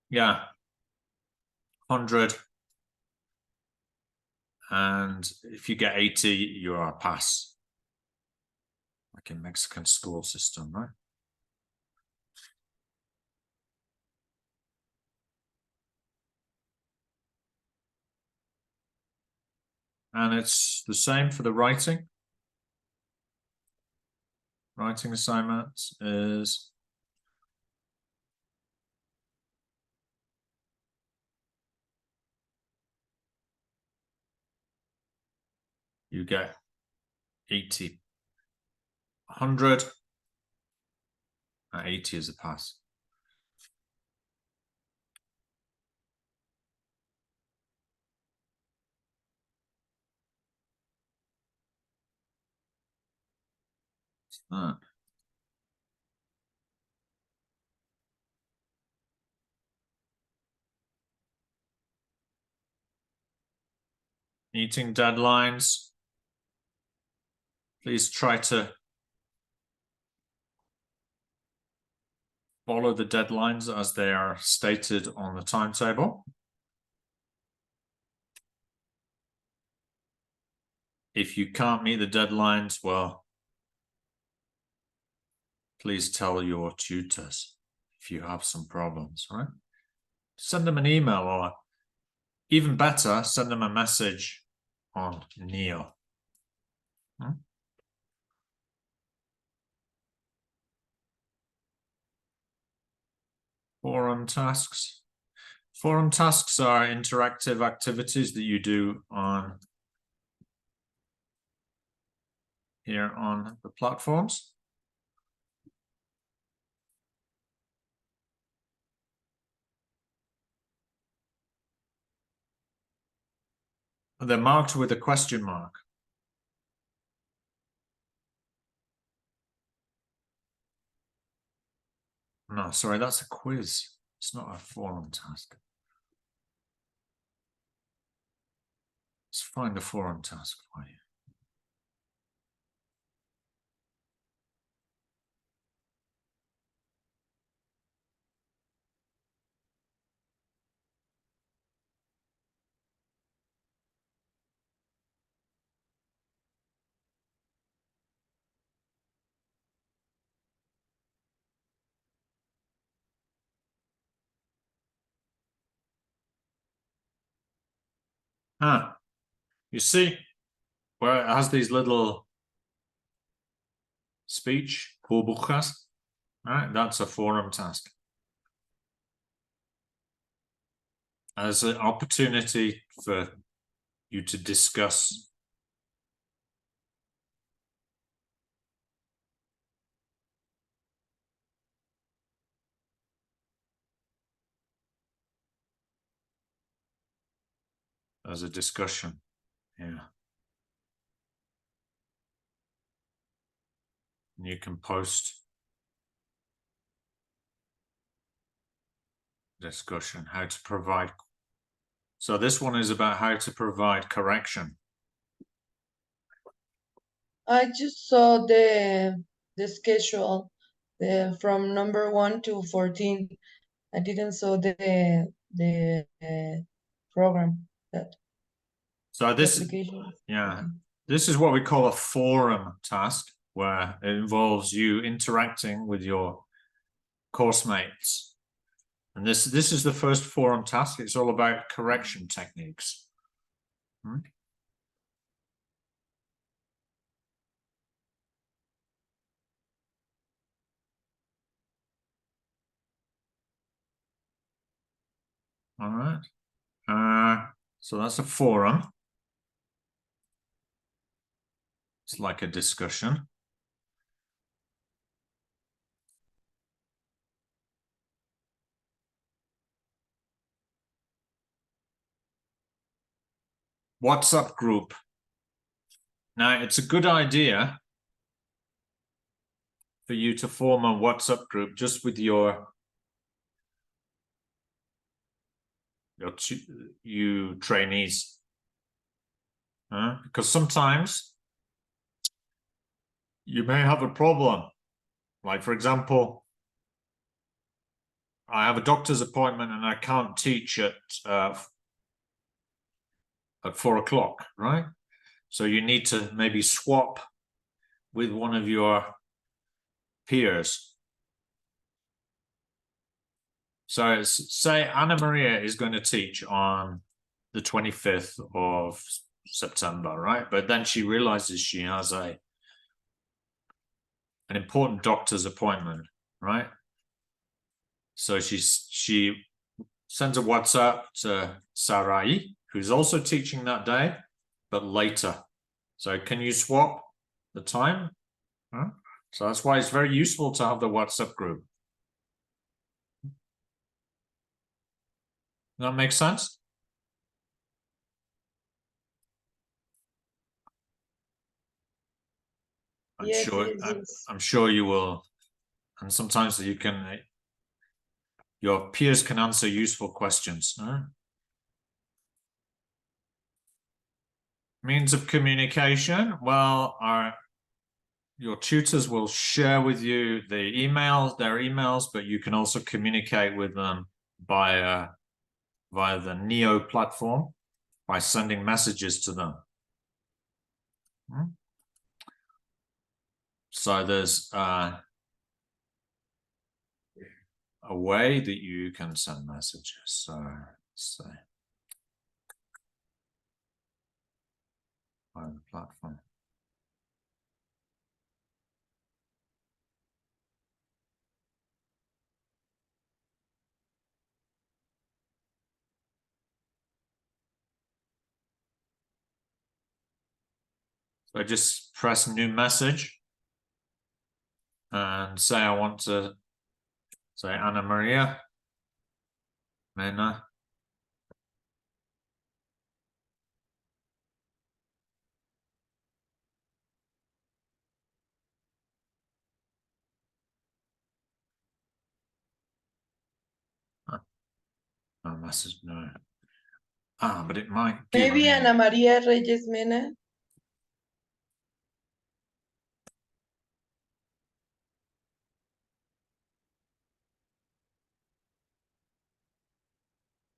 Yeah. 100. And if you get 80, you are a pass. Like in Mexican school system, right? And it's the same for the writing. writing assignment is you get 80, 100, 80 is a pass. That. Meeting deadlines. Please try to follow the deadlines as they are stated on the timetable. If you can't meet the deadlines, well, please tell your tutors if you have some problems, right? Send them an email, or even better, send them a message on Neo. Forum tasks. Forum tasks are interactive activities that you do on here on the platforms. They're marked with a question mark. No, sorry, that's a quiz. It's not a forum task. Let's find the forum task for you. Ah, you see where it has these little speech, burbujas, right? That's a forum task. As an opportunity for you to discuss as a discussion. Yeah. And you can post discussion, how to provide. So this one is about how to provide correction. I just saw the schedule from number 1 to 14. I didn't saw the program that So this, application. yeah, this is what we call a forum task, where it involves you interacting with your course mates. And this is the first forum task. It's all about correction techniques. All right. So that's a forum. It's like a discussion. WhatsApp group. Now, it's a good idea for you to form a WhatsApp group just with you trainees. Because sometimes you may have a problem. Like, for example, I have a doctor's appointment and I can't teach at 4 o'clock, right? So you need to maybe swap with one of your peers. So say Anna Maria is going to teach on the 25th of September, right? But then she realizes she has a an important doctor's appointment, right? So she sends a WhatsApp to Sarai, who's also teaching that day, but later. So can you swap the time? Huh? So that's why it's very useful to have the WhatsApp group. That makes sense? Yes, yes. I'm sure you will. And sometimes you can, your peers can answer useful questions. Huh? Means of communication. Well, your tutors will share with you their emails, but you can also communicate with them via the Neo platform by sending messages to them. So there's a way that you can send messages. So let's say by the platform. So I just press new message and say I want to say Anna Maria Mena. No message, no. But it might give Maybe me... Ana María Reyes Mena.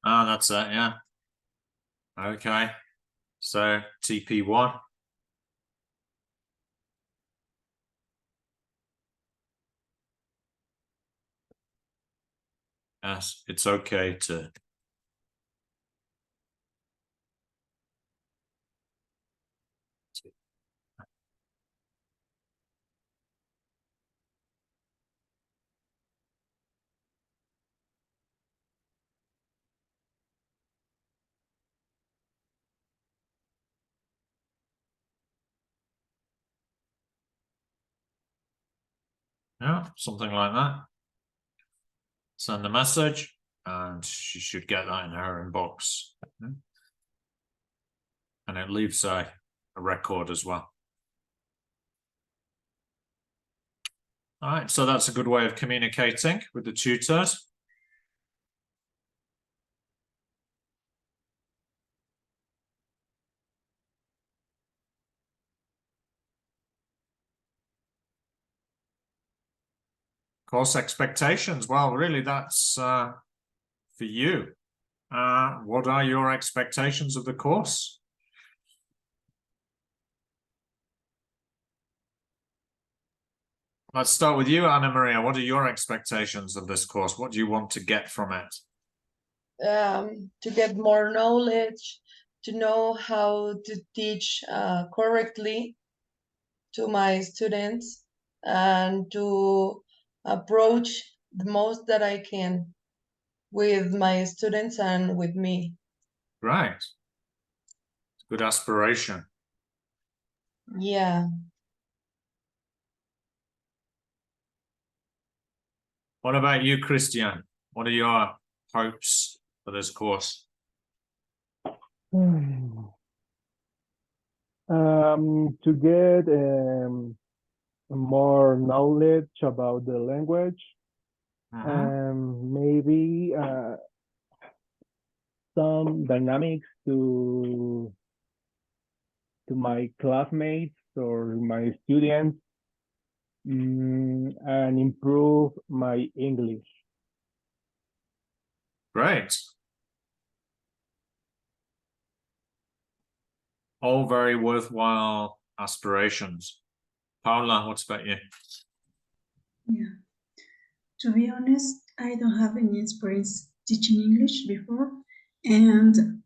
That's it, yeah. Okay. So TP1. Yes, it's okay to... Yeah, something like that. Send a message and she should get that in her inbox. And it leaves a record as well. All right, so that's a good way of communicating with the tutors. Course expectations. Well, really, that's for you. What are your expectations of the course? Let's start with you, Anna Maria. What are your expectations of this course? What do you want to get from it? To get more knowledge, to know how to teach correctly to my students, and to approach the most that I can with my students and with me. Right. Good aspiration. Yeah. What about you, Christian? What are your hopes for this course? To get more knowledge about the language, maybe some dynamics to my classmates or my students, and improve my English. Great. All very worthwhile aspirations. Paula, what's about you? Yeah. To be honest, I don't have any experience teaching English before, and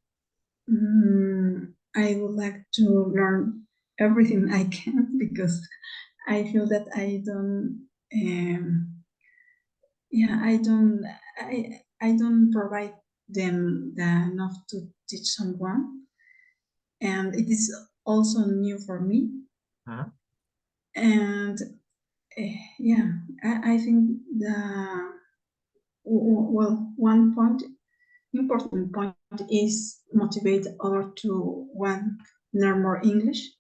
I would like to learn everything I can because I feel that I don't, I don't provide them enough to teach someone, and it is also new for me. Mhm. And yeah, I think well, one important point is motivate others to want learn more English.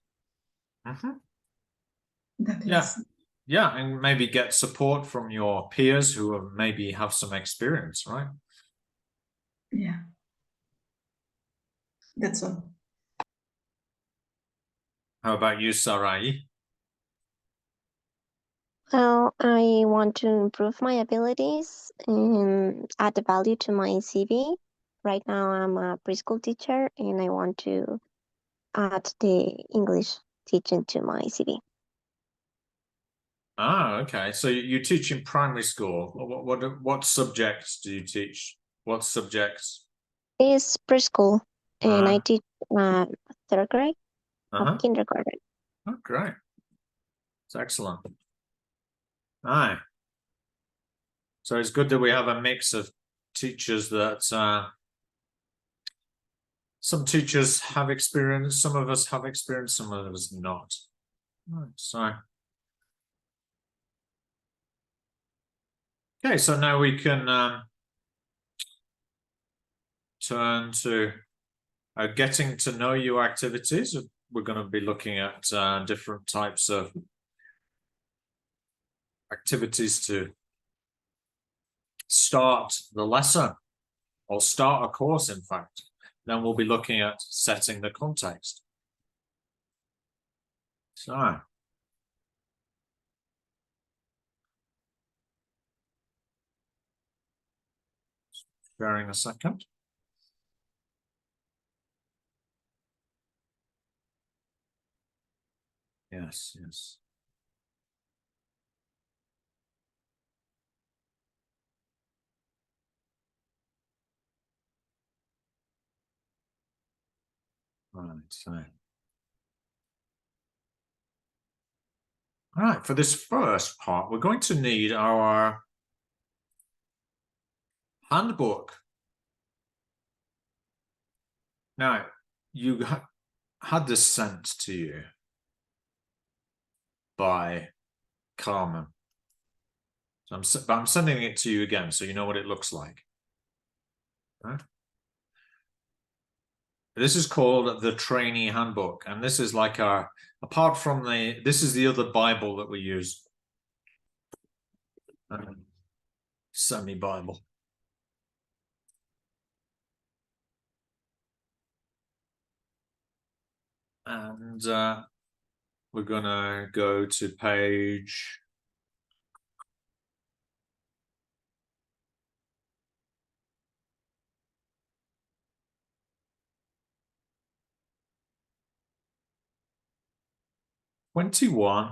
Mhm. That Yeah. is, Yeah, and maybe get support from your peers who maybe have some experience, right? yeah, that's all. How about you, Sarai? Well, I want to improve my abilities and add the value to my CV. Right now, I'm a preschool teacher and I want to add the English teaching to my CV. Ah, okay. So you teach in primary school. What subjects do you teach? What subjects? It's preschool and I Uh, teach third grade of uh-huh. kindergarten. Oh, great. It's excellent. Aye. So it's good that we have a mix of teachers that some teachers have experience, some of us have experience, some of us not. Right, so okay, so now we can turn to getting to know you activities. We're going to be looking at different types of activities to start the lesson or start a course, in fact. Then we'll be looking at setting the context. So, sharing a second. Yes, yes. Right, so. All right, for this first part, we're going to need our handbook. Now, you had this sent to you by Carmen. So I'm sending it to you again so you know what it looks like. Right? This is called the Trainee Handbook, and this is like apart from this is the other Bible that we use. Semi-Bible. And we're gonna go to page 21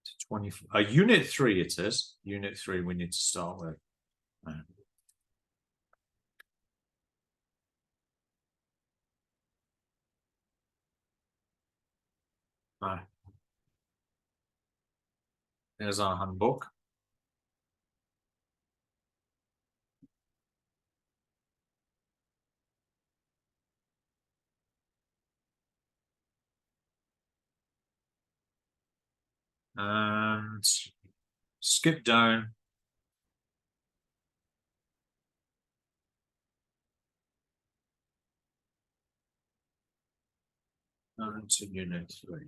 to 24. Unit 3 it is. Unit 3 we need to start with. There's our handbook. And skip down. And to unit 3.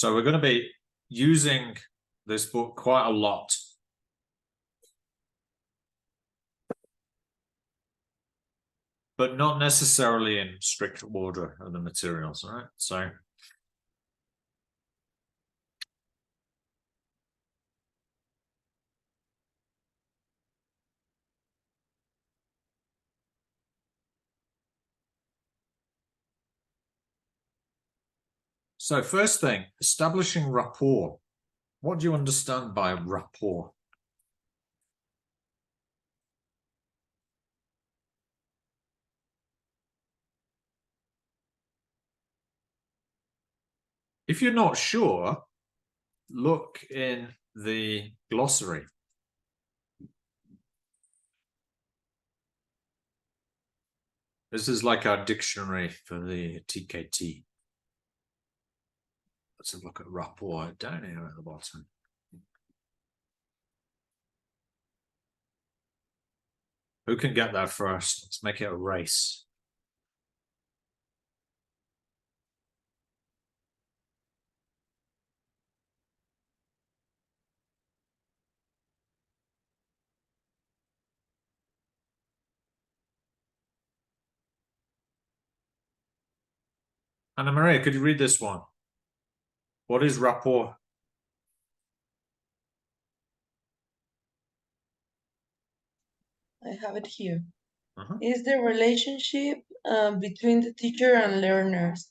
So we're going to be using this book quite a lot. But not necessarily in strict order of the materials, all right? So first thing, establishing rapport. What do you understand by rapport? If you're not sure, look in the glossary. This is like our dictionary for the TKT. Let's have a look at rapport down here at the bottom. Who can get there first? Let's make it a race. Anna Maria, could you read this one? What is rapport? I have it here. Uh-huh. Is the relationship between the teacher and learners.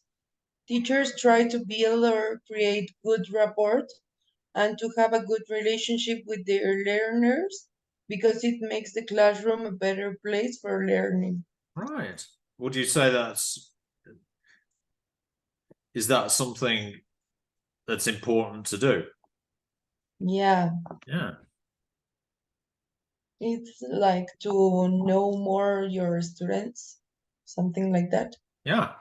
Teachers try to build or create good rapport and to have a good relationship with their learners because it makes the classroom a better place for learning. Right. Would you say is that something that's important to do? Yeah, Yeah. it's like to know more your students, something like that. Yeah.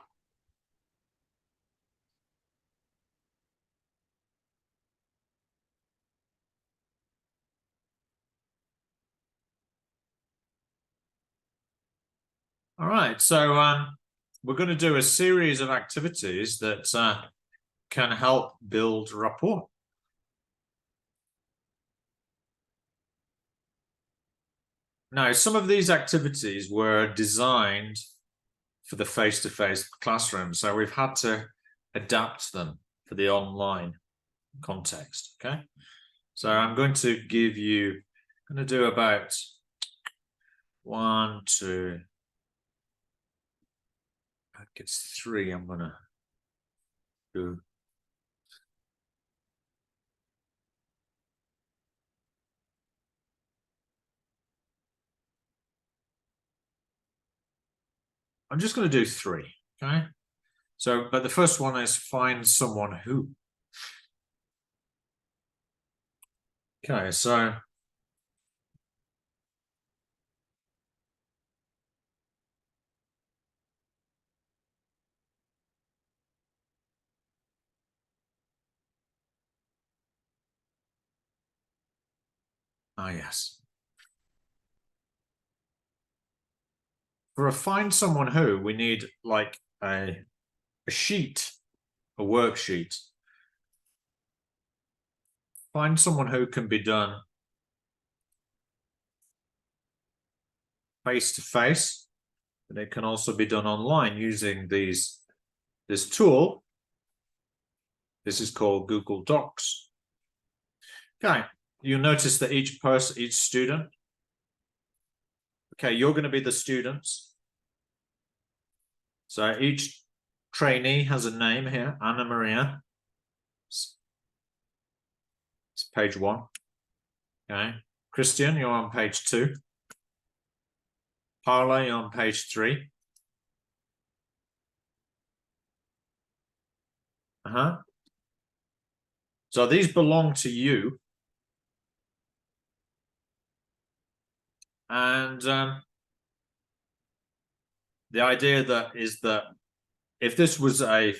All right. So we're going to do a series of activities that can help build rapport. Now, some of these activities were designed for the face-to-face classroom, so we've had to adapt them for the online context, okay? So I'm going to give you, I'm going to do about 1, 2, I guess 3 I'm going to do. I'm just going to do 3, okay? So, but the first one is find someone who. Okay, so yes. For a find someone who, we need like a sheet, a worksheet. Find someone who can be done face-to-face, but it can also be done online using this tool. This is called Google Docs. Okay, you'll notice that each student, okay, you're going to be the students. So each trainee has a name here, Anna Maria. It's page 1. Okay, Christian, you're on page 2. Paula, you're on page 3. So these belong to you. And the idea is that if this was a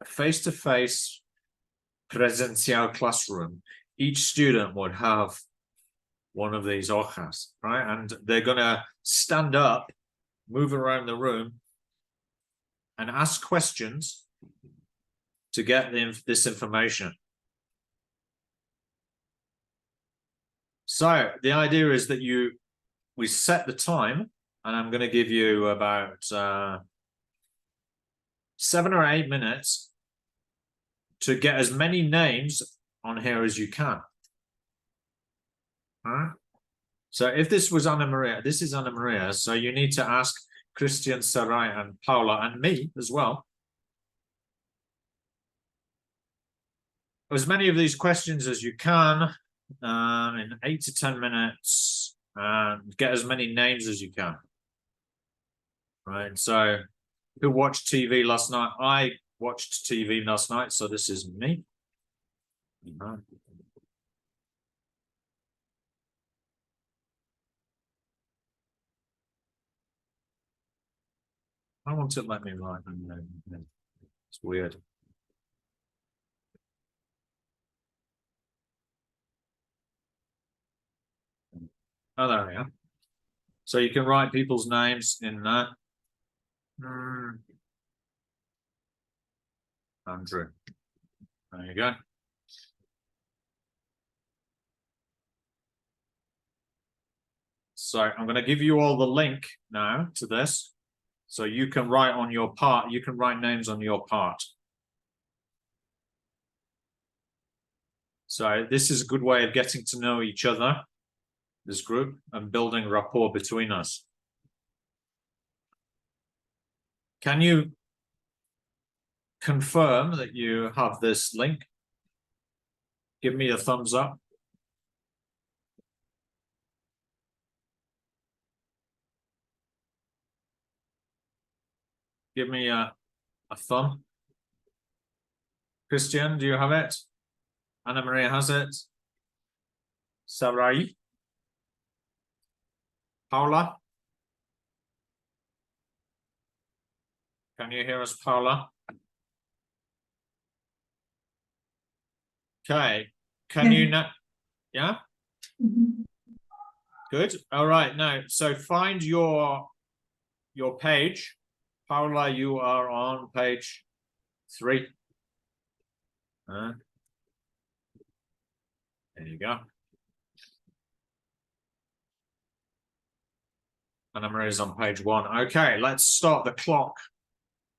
face-to-face presential classroom, each student would have one of these hojas, right? And they're going to stand up, move around the room, and ask questions to get this information. So the idea is that we set the time, and I'm going to give you about 7 or 8 minutes to get as many names on here as you can. All right. So if this was Anna Maria, this is Anna Maria. So you need to ask Christian, Sarai, and Paula, and me as well. As many of these questions as you can in 8 to 10 minutes, and get as many names as you can. Right. So who watched TV last night? I watched TV last night, so this is me. I want to let me write my name. It's weird. Oh, there we are. So you can write people's names in that. Andrew. There you go. So I'm going to give you all the link now to this. So you can write on your part, you can write names on your part. So this is a good way of getting to know each other, this group, and building rapport between us. Can you confirm that you have this link? Give me a thumbs up. Give me a thumb. Christian, do you have it? Anna Maria has it. Sarai? Paula? Can you hear us, Paula? Okay. Can you not? Yeah? Mhm. Good. All right. Now, so find your page. Paula, you are on page 3. There you go. Anna Maria is on page 1. Okay, let's start the clock.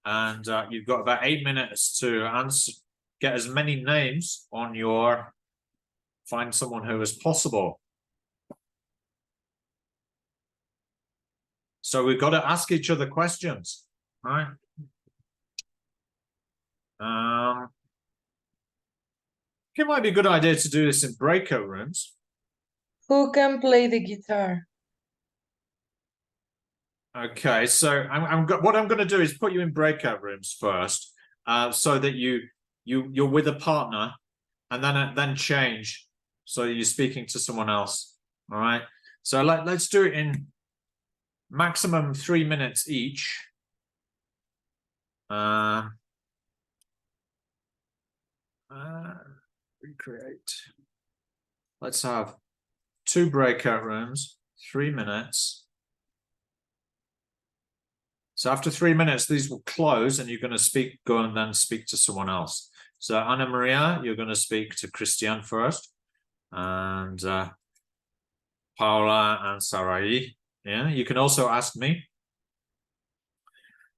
And you've got about 8 minutes to answer, get as many names on your, find someone who is possible. So we've got to ask each other questions, right? It might be a good idea to do this in breakout rooms. Who can play the guitar? Okay, so what I'm going to do is put you in breakout rooms first, so that you're with a partner, and then change, so you're speaking to someone else. All right. So let's do it in maximum 3 minutes each. Recreate. Let's have 2 breakout rooms, 3 minutes. So after 3 minutes, these will close, and you're going to go and then speak to someone else. So Anna Maria, you're going to speak to Christian first, and Paula and Sarai. Yeah, you can also ask me.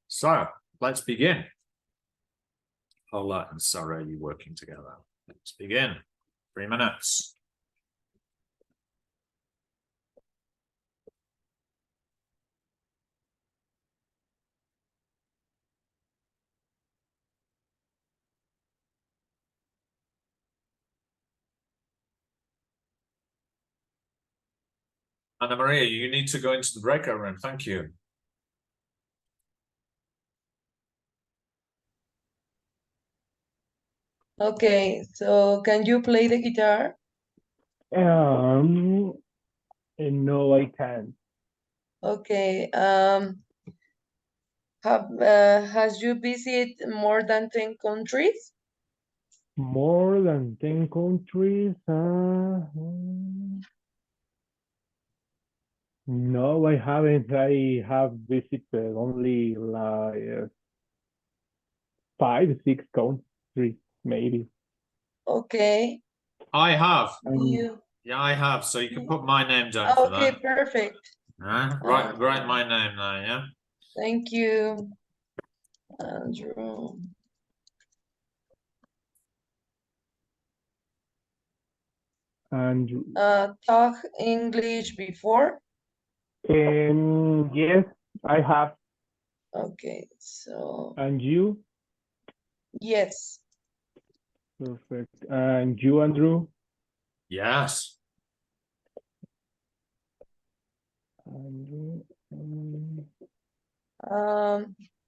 So let's begin. Paula and Sarai working together. Let's begin. 3 minutes. Anna Maria, you need to go into the breakout room. Thank you. Okay, so can you play the guitar? No, I can't. Okay. Has you visited more than 10 countries? More than 10 countries? No, I haven't. I have visited only like 5, 6 countries, maybe. Okay. I have. You. Yeah, I have. So you can put my name down for Okay, that. perfect. Write my name there, yeah? Thank you, Andrew. And Talk English before? yes, I have. Okay, so And you? yes. Perfect. And you, Andrew? Yes. Andrew,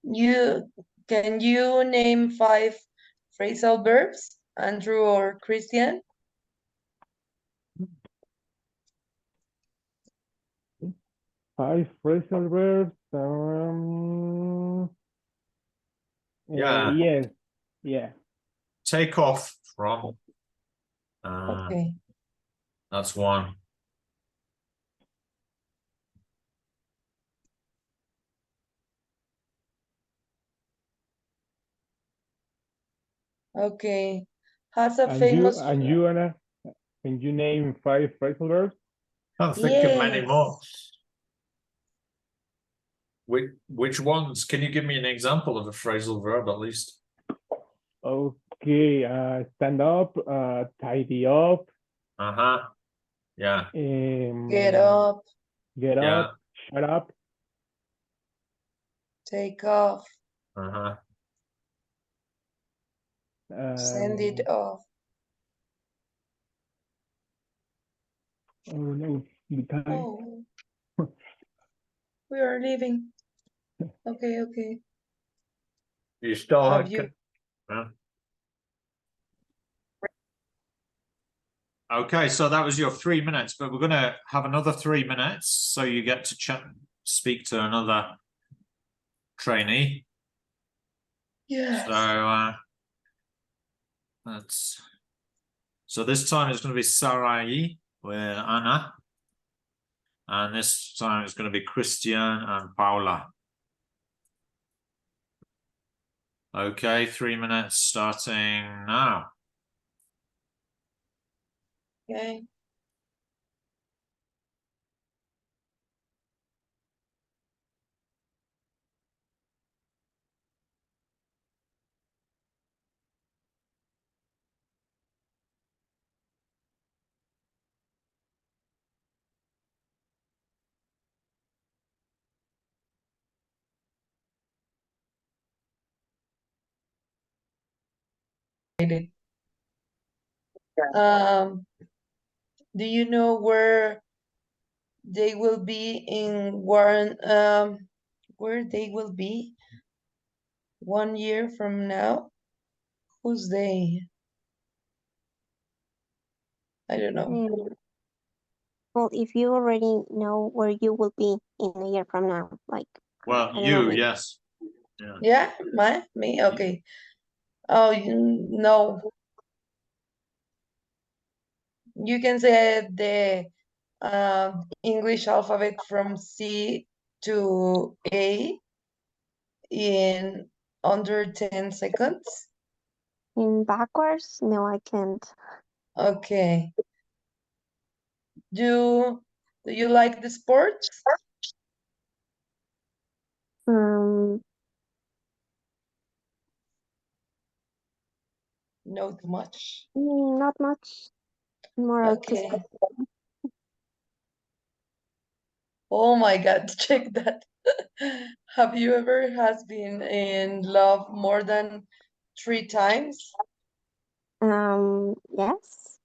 You Can you name 5 phrasal verbs, Andrew or Christian? Five phrasal verbs. Yeah. Yes. Yeah. Take off from. Okay. That's one. Okay. Has a And famous. you, Anna, can you name 5 phrasal verbs? Can't think of many Yes. more. Which ones? Can you give me an example of a phrasal verb at least? Okay. Stand up. Tidy up. Uh-huh. Yeah. Get up, Get Yeah. up. Shut up. take off, Uh-huh. send it off. Oh no, the time. Oh, we are leaving. Okay, okay. You still Have you? Huh? Okay, so that was your 3 minutes, but we're going to have another 3 minutes, so you get to speak to another trainee. Yes. So this time it's going to be Sarai with Anna, and this time it's going to be Christian and Paula. Okay, 3 minutes starting now. Okay. Do you know where they will be in Warren? Where they will be 1 year from now? Who's they? I don't know. Well, if you already know where you will be in a year from now, like, Well, I don't know, you, maybe. yes. Yeah. Yeah, me, okay. Oh, you know. You can say the English alphabet from C to A in under 10 seconds. In backwards? No, I can't. Okay. Do you like the sports? Um, Not much. Not much. More Okay. artistic. Oh my God, check that. Have you ever has been in love more than 3 times? Yes.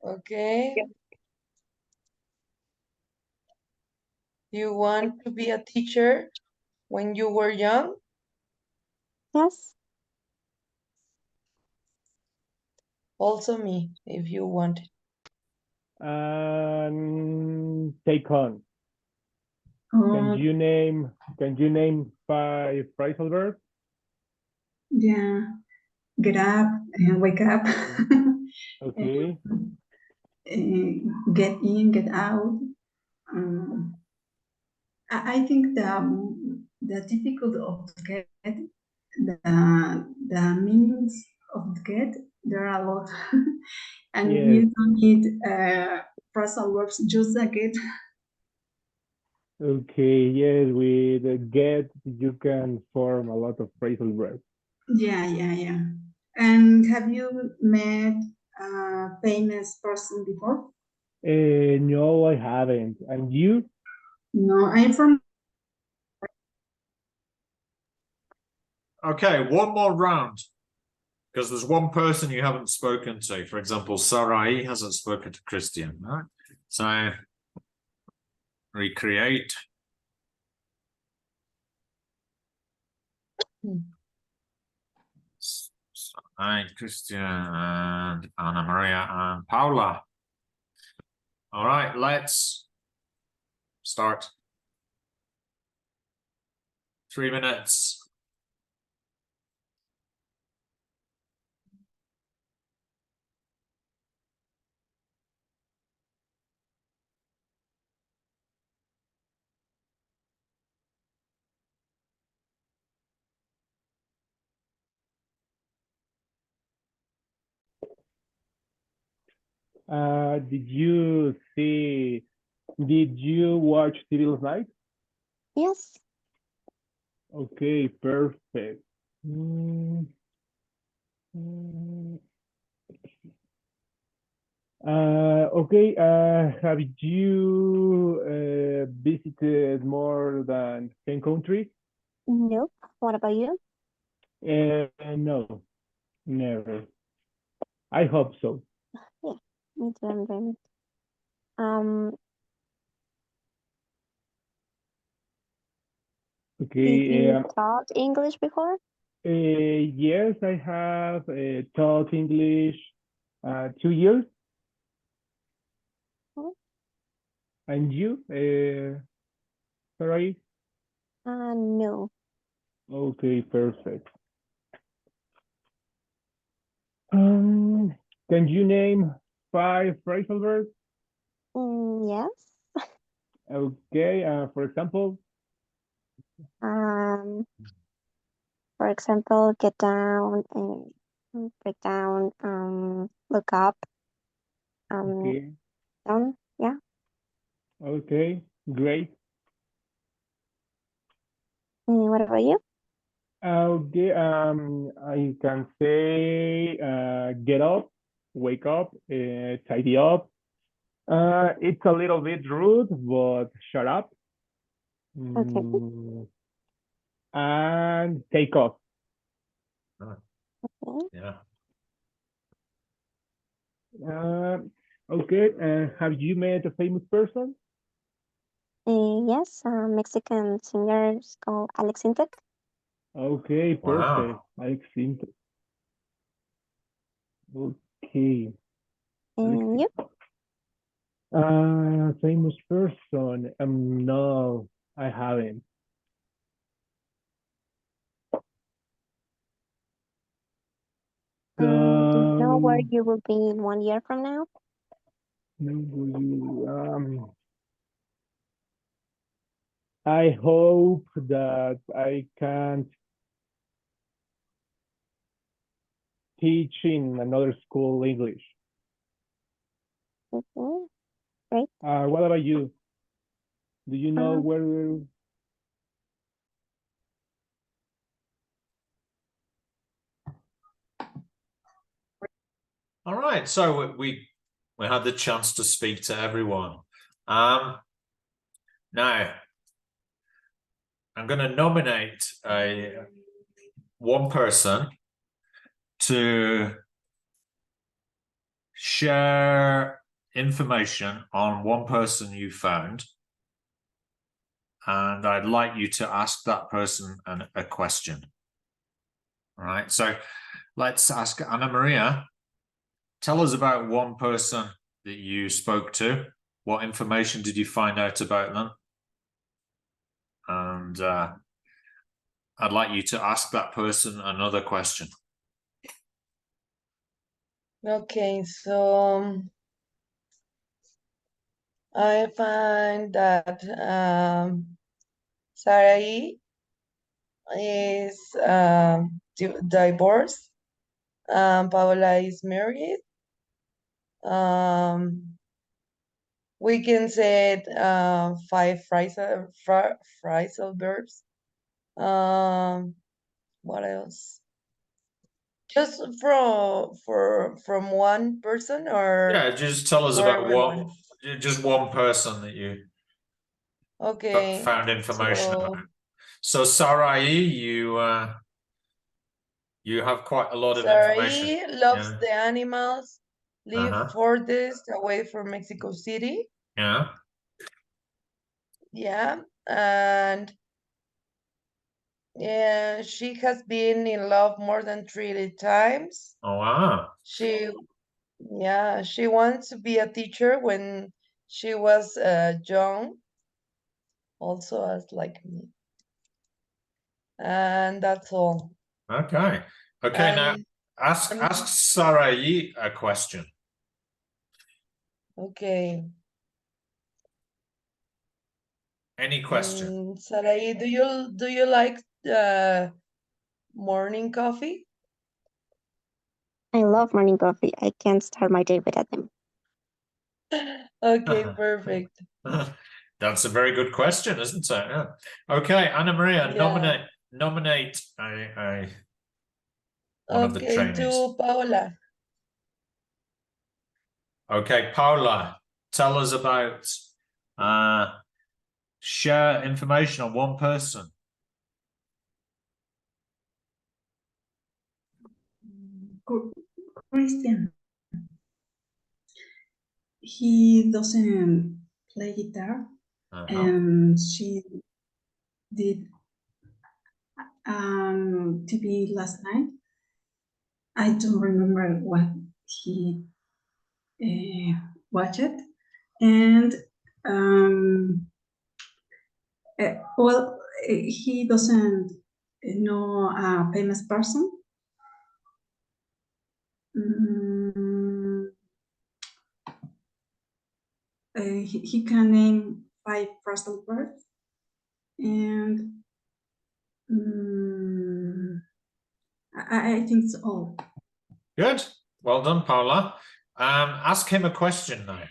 Okay. You want to be a teacher when you were young? Yes. Also me, if you want. Take on. Can Oh, you name 5 phrasal verbs? yeah. Get up and wake up. Okay. Get in, get out. I think the difficult of get the meanings of get there are a lot, and Yes. you don't need phrasal verbs. Just a get. Okay. Yes. With get, you can form a lot of phrasal verbs. Yeah. And have you met a famous person before? No, I haven't. And you? No, I'm from. Okay, one more round. Because there's one person you haven't spoken to. For example, Sarai hasn't spoken to Christian, right? So recreate. and Christian and Anna Maria and Paula. All right, let's start. 3 minutes. Did you watch TV last night? Yes. Okay, perfect. Mm, mm. Okay, have you visited more than 10 countries? Nope. What about you? No, never. I hope so. Yeah, me too. I'm doing it. Did Okay, you taught English before? yes, I have taught English 2 years. Hmm? And you, sorry? No. Okay, perfect. Can you name 5 phrasal verbs? Yes. Okay, for example, For example, get down and break down, look up, okay, down. Yeah. okay, great. What about you? Okay, I can say get up, wake up, tidy up. It's a little bit rude, but shut up. Okay. And take off. Okay. Yeah. Okay, have you met a famous person? Yes, Mexican singer is called Alex Intec. Okay, perfect. Wow. I think. Okay. And you? Famous person. No, I haven't. Do you know where Um, you will be in 1 year from now? I hope that I can teach in another school English. Okay. Great. What about you? Do you know where? All right, so we had the chance to speak to everyone. Now I'm going to nominate one person to share information on one person you found, and I'd like you to ask that person a question. All right, so let's ask Anna Maria. Tell us about one person that you spoke to. What information did you find out about them? And I'd like you to ask that person another question. Okay, so I find that Sarai is divorced. Paola is married. We can say 5 phrasal verbs. What else? Just from one person, or Yeah, just tell us for about everyone? just one person that you Okay. found information So about. So Sarai, you have quite a lot of information. Sarai loves Yeah. the animals, live Uh-huh. furthest away from Mexico City. Yeah. Yeah. And Yeah, she has been in love more than 3 times. Oh, wow. She, yeah, she wants to be a teacher when she was young, also as like me. And that's all. Okay. Okay, now And ask Sarai a question. okay, Any question? Sarai, do you like morning coffee? I love morning coffee. I can't start my day without them. Okay, perfect. That's a very good question, isn't it? Yeah. Okay, Anna Maria, Yeah. nominate one of the Okay, trainees. to Paola. Okay, Paula, tell us about share information on one person. Christian. He doesn't play guitar, and she did TV last night. I don't remember what he watched, and well, he doesn't know a famous person. He can name 5 phrasal verbs, and I think it's all. Good. Well done, Paula. Ask him a question now.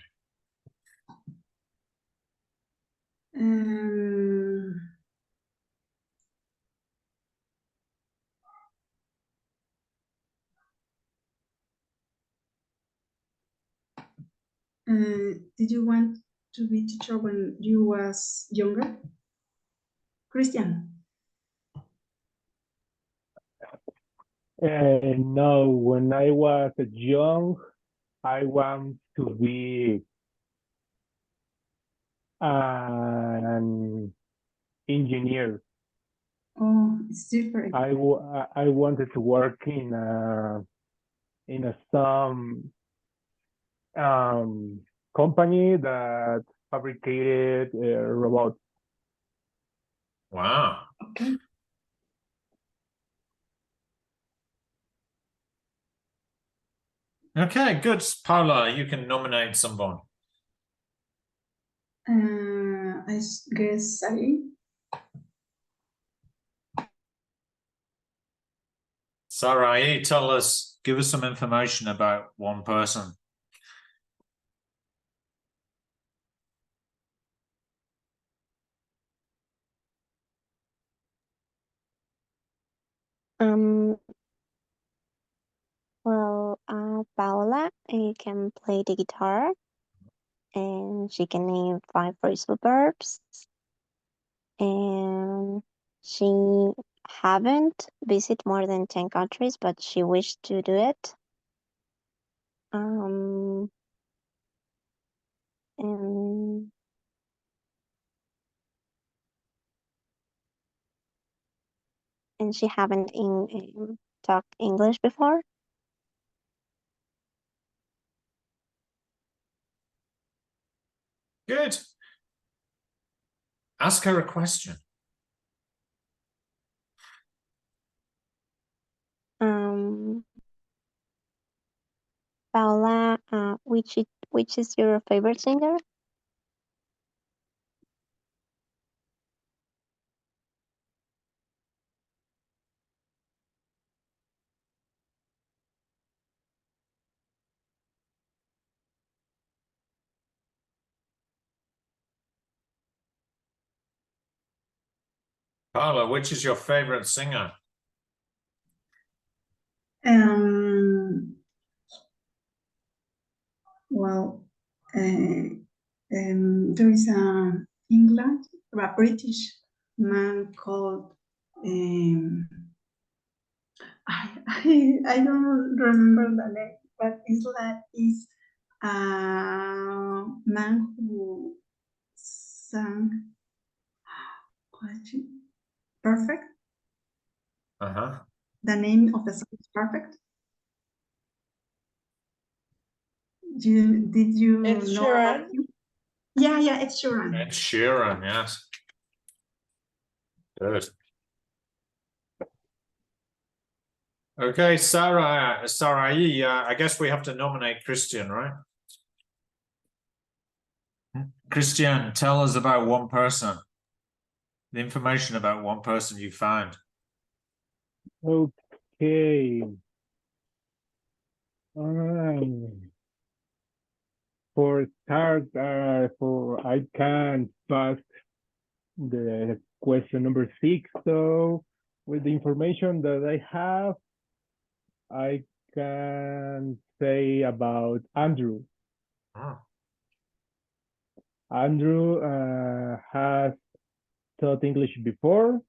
Did you want to be teacher when you was younger, Christian? No, when I was young, I want to be an engineer. Oh, it's different. I wanted to work in some company that fabricated robots. Wow. Okay. Okay, good. Paula, you can nominate someone. I guess Sarai, give us some information about one person. Well, Paola can play the guitar, and she can name 5 phrasal verbs, and she haven't visited more than 10 countries, but she wished to do it. And she haven't talked English before. Good. Ask her a question. Paola, which is your favorite singer? Paula, which is your favorite singer? well, there is a England, a British man called I don't remember the name, but it's a man who sang perfect. Uh-huh. The name of the song is perfect. Did you Ed know Sheeran. about him? Yeah, it's Sheeran. Ed Sheeran, yes. Good. Okay, Sarah, I guess we have to nominate Christian, right? Christian, tell us about one person. The information about one person you found. Okay. For start, I can pass the question number 6. So with the information that I have, I can say about Andrew. Oh. Andrew has taught English before,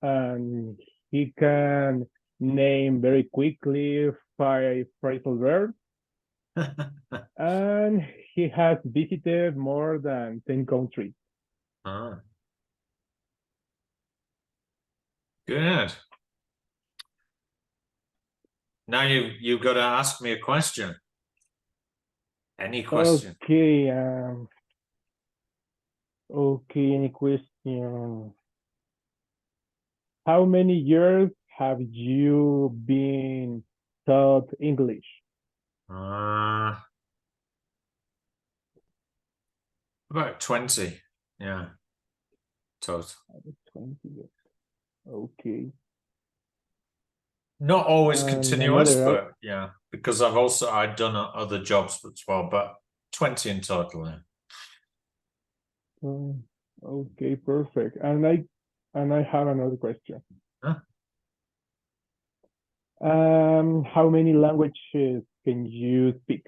and he can name very quickly 5 phrasal verbs, and he has visited more than 10 countries. Oh. Good. Now you've got to ask me a question. Any question? Okay. Okay. Any question? How many years have you been taught English? About 20. Yeah. Total. 20 years. Okay. Not always And continuous, another- but yeah, because I'd done other jobs as well, but 20 in total. Yeah. Okay, perfect. And I have another question. Huh? How many languages can you speak?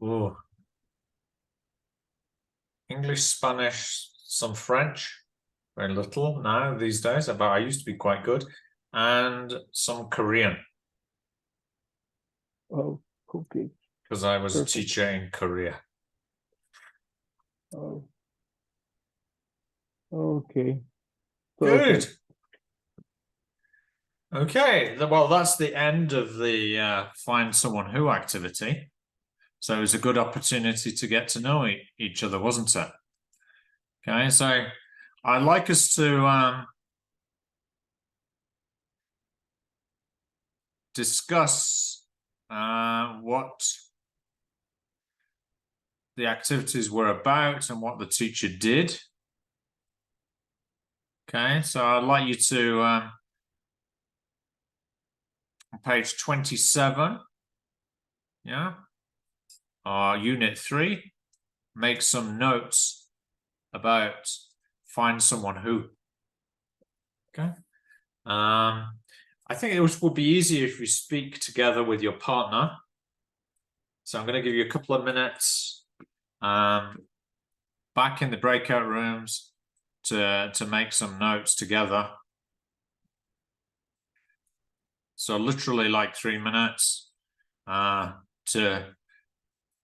Ooh. English, Spanish, some French, very little now these days, but I used to be quite good, and some Korean. Oh, okay. Because I was Perfect. a teacher in Korea. Oh, okay. Good. Perfect. Okay, well, that's the end of the Find Someone Who activity. So it was a good opportunity to get to know each other, wasn't it? Okay, so I'd like us to discuss what the activities were about and what the teacher did. Okay, so I'd like you to, on page 27, yeah, unit 3, make some notes about Find Someone Who. Okay. I think it would be easier if you speak together with your partner. So I'm going to give you a couple of minutes back in the breakout rooms to make some notes together. So literally like 3 minutes to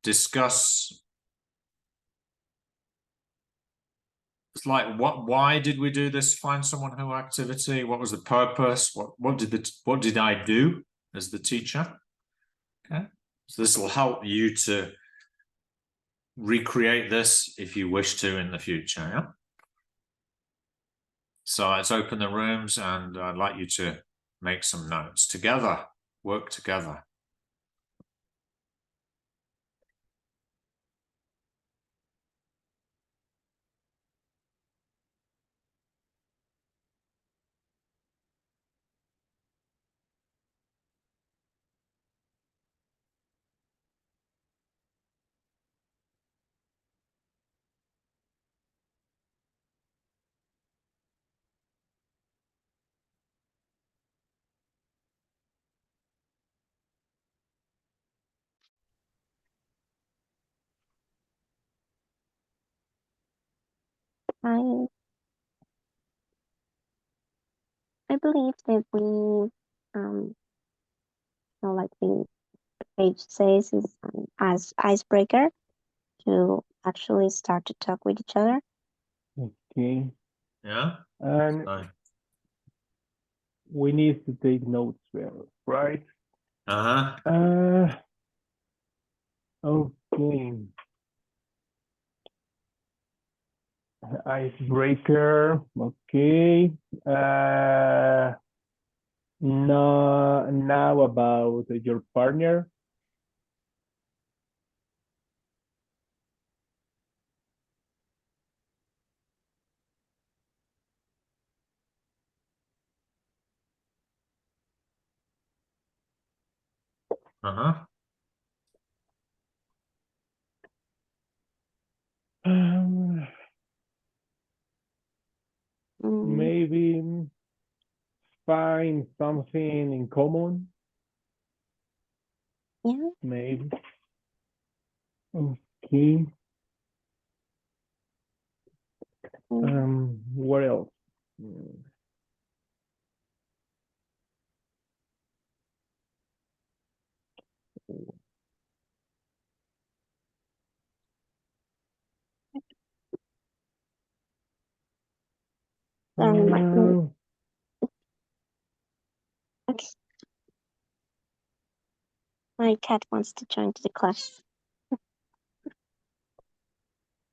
discuss. It's like, why did we do this Find Someone Who activity? What was the purpose? What did I do as the teacher? Okay, so this will help you to recreate this if you wish to in the future. Yeah. So let's open the rooms, and I'd like you to make some notes together, work together. I believe that we like the page says is as icebreaker to actually start to talk with each other. Okay. Yeah. And Fine. we need to take notes, right? Uh-huh. Okay. Icebreaker. Okay. Now about your partner. Uh-huh. Maybe find something in common. Yeah. Maybe. Okay. What else? Okay. My cat wants to join to the class.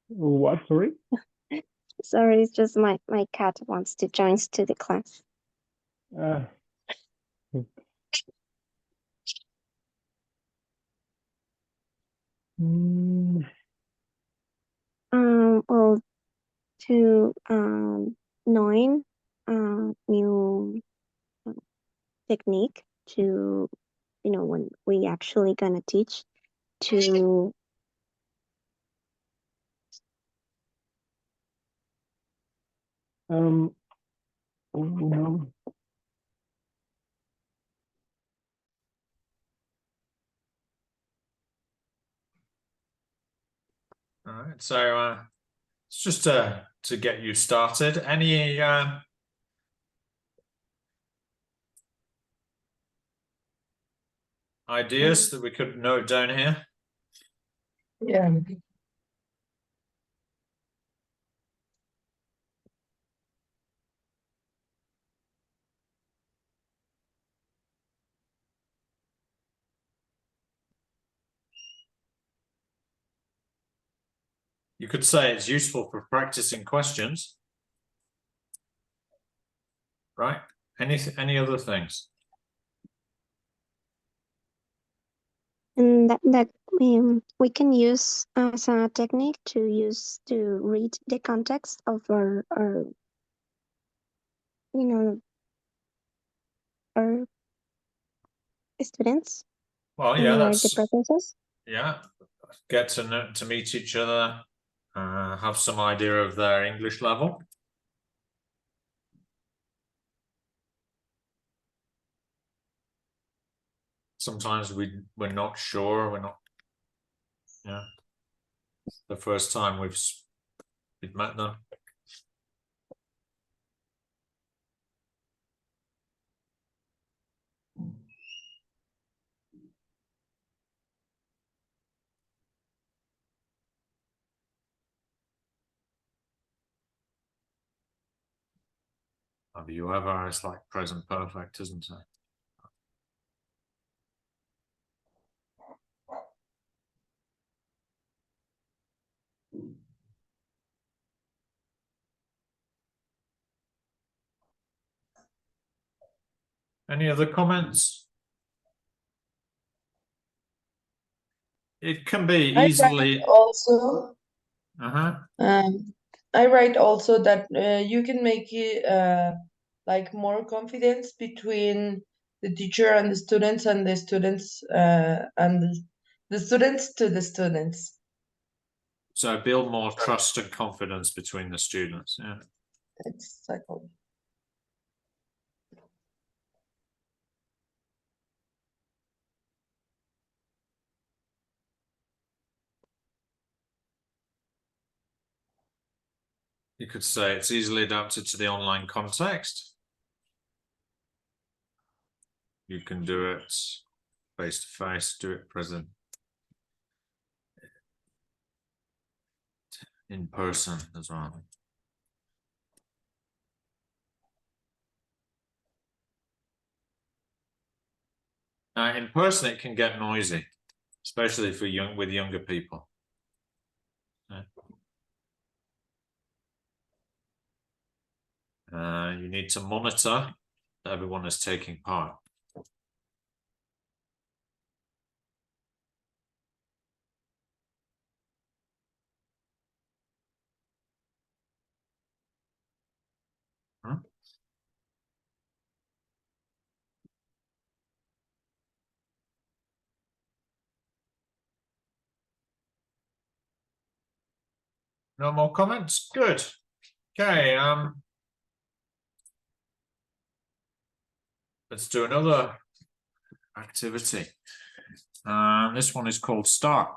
What? Sorry. Sorry, it's just my cat wants to join to the class. Well, to knowing new technique to, when we actually gonna teach to Oh, no. All right. So it's just to get you started. Any ideas that we could note down here? Yeah. You could say it's useful for practicing questions, right? Any other things? and that we can use as a technique to use to read the context of our our students Well, and yeah, the that's professors. yeah. Get to meet each other, have some idea of their English level. Sometimes we're not sure. We're not. Yeah. The first time we've met them. Have you ever? It's like present perfect, isn't it? Any other comments? It can be easily. Also, Uh-huh. I write also that you can make it like more confidence between the teacher and the students and the students and the students to the students. So build more trust and confidence between the students. Yeah. Exactly. You could say it's easily adapted to the online context. You can do it face to face, do it present in person as well. Now, in person, it can get noisy, especially for with younger people. You need to monitor that everyone is taking part. No more comments? Good. Okay, let's do another activity. This one is called Start.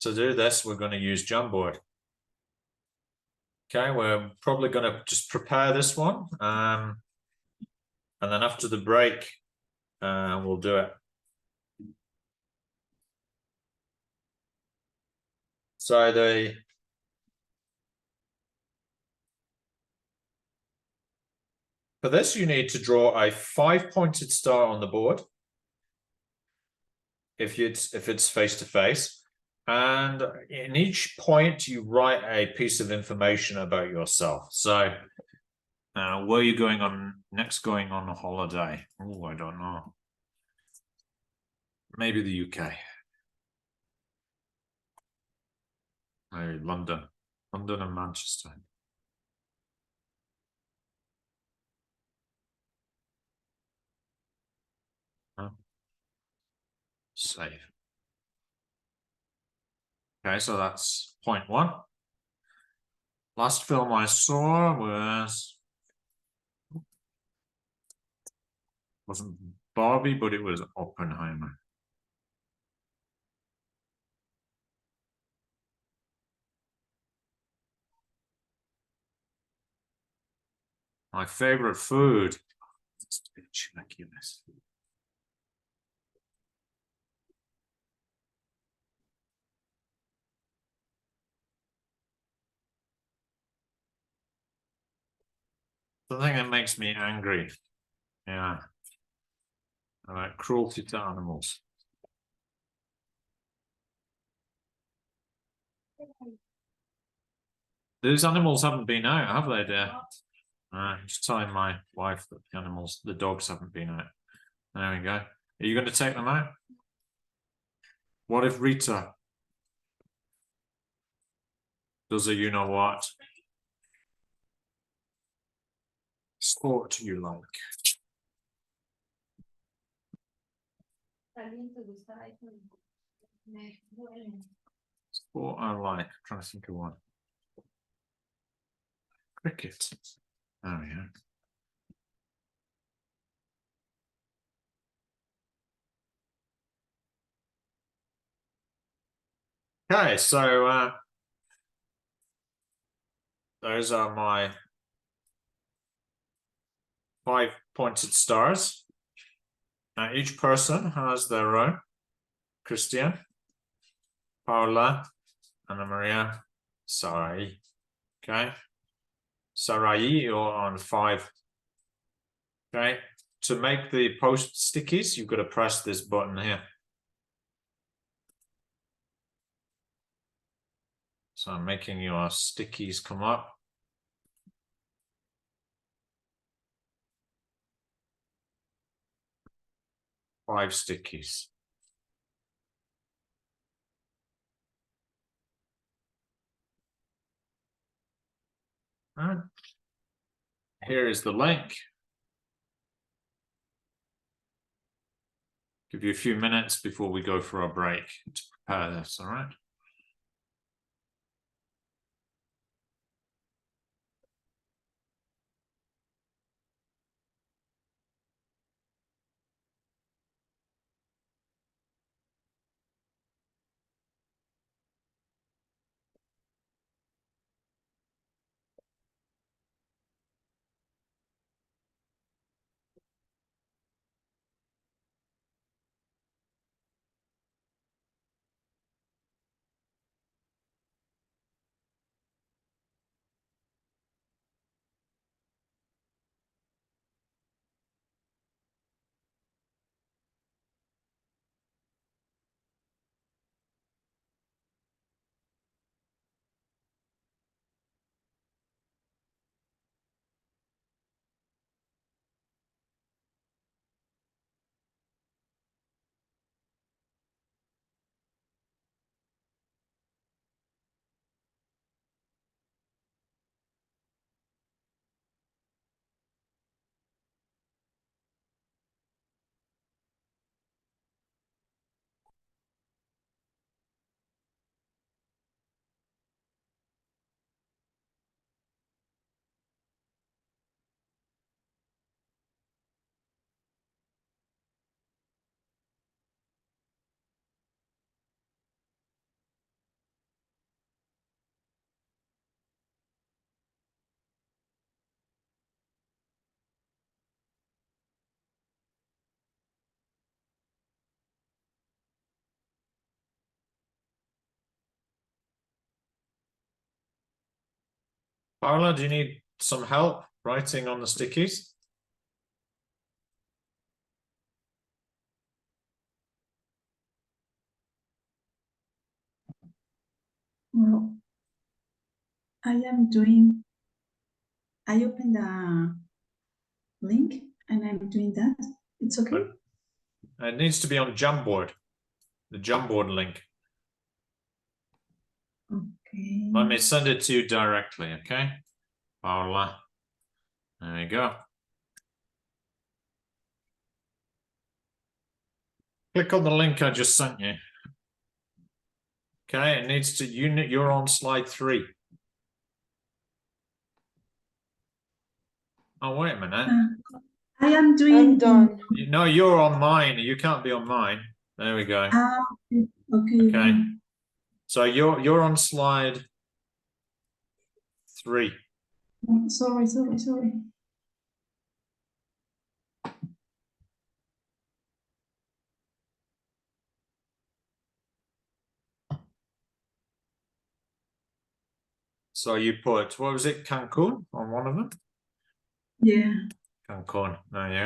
To do this, we're going to use Jamboard. Okay, we're probably going to just prepare this one. And then after the break, we'll do it. So for this, you need to draw a 5-pointed star on the board. If it's face to face, and in each point you write a piece of information about yourself. So, where are you going on next? Going on a holiday? Oh, I don't know. Maybe the UK. Maybe London and Manchester. Save. Okay, so that's point 1. Last film I saw wasn't Barbie, but it was Oppenheimer. My favorite food. Let's check this. Something that makes me angry. Yeah. Cruelty to animals. These animals haven't been out, have they, dear? Just telling my wife that the dogs haven't been out. There we go. Are you going to take them out? What if Rita does a you-know-what? Sport you like? Sport I like. I'm trying to think of one. Cricket. There we go. Okay, so those are my 5-pointed stars. Now each person has their own. Christian, Paula, Anna Maria, Sarai. Okay. Sarai, you're on 5. Okay. To make the post stickies, you've got to press this button here. So I'm making your stickies come up. Five stickies. Right. Here is the link. Give you a few minutes before we go for our break to prepare this, all right? Paula, do you need some help writing on the stickies? Well, I opened the link and I'm doing that. It's okay. It needs to be on Jamboard, the Jamboard link. Okay. Let me send it to you directly, okay? Paula. There you go. Click on the link I just sent you. Okay, it needs to you're on slide 3. Oh, wait a minute. I am doing. I'm done. No, you're on mine. You can't be on mine. There we go. Okay. Okay. So you're on slide 3. Oh, sorry. So you put, what was it, Cancun on one of them? Yeah. Cancun. There you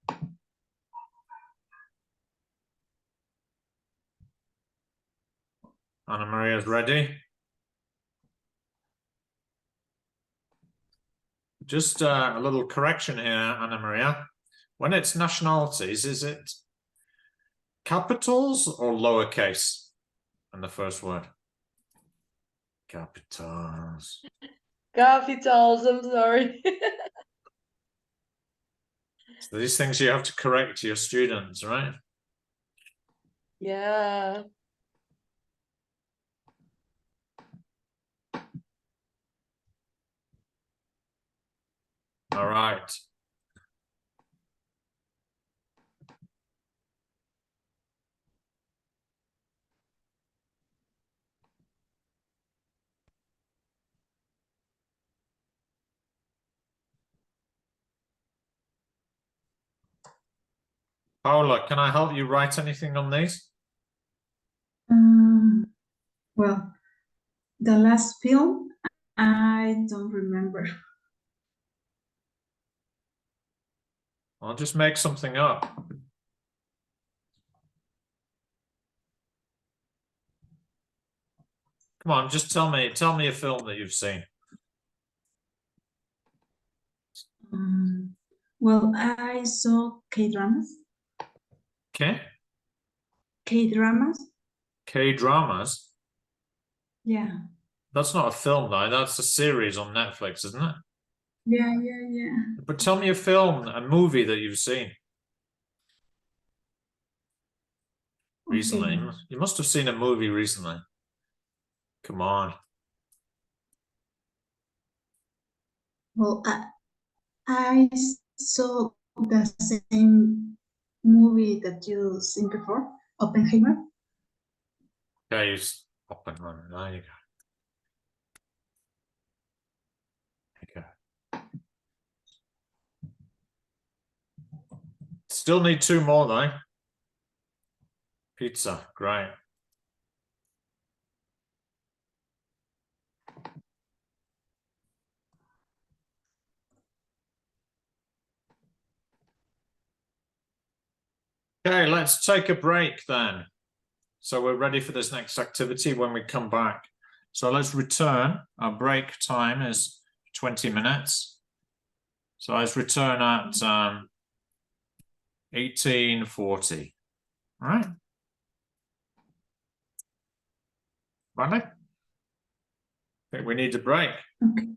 go. Anna Maria's ready. Just a little correction here, Anna Maria. When it's nationalities, is it capitals or lowercase in the first word? Capitals. Capitals, I'm sorry. So these things you have to correct to your students, right? Yeah. All right. Paula, can I help you write anything on these? Well, the last film, I don't remember. I'll just make something up. Come on, just tell me a film that you've seen. Well, I saw K-dramas. Okay. K-dramas? K-dramas. Yeah. That's not a film though, that's a series on Netflix, isn't it? Yeah. But tell me a movie that you've seen recently. Okay. You must have seen a movie recently. Come on. Well, I saw the same movie that you seen before, Oppenheimer. Okay, Oppenheimer. There you go. Okay. Still need 2 more though. Pizza, great. Okay, let's take a break then. So we're ready for this next activity when we come back. So let's return. Our break time is 20 minutes. So let's return at 18:40. All right. Vale? I think we need a break. Okay.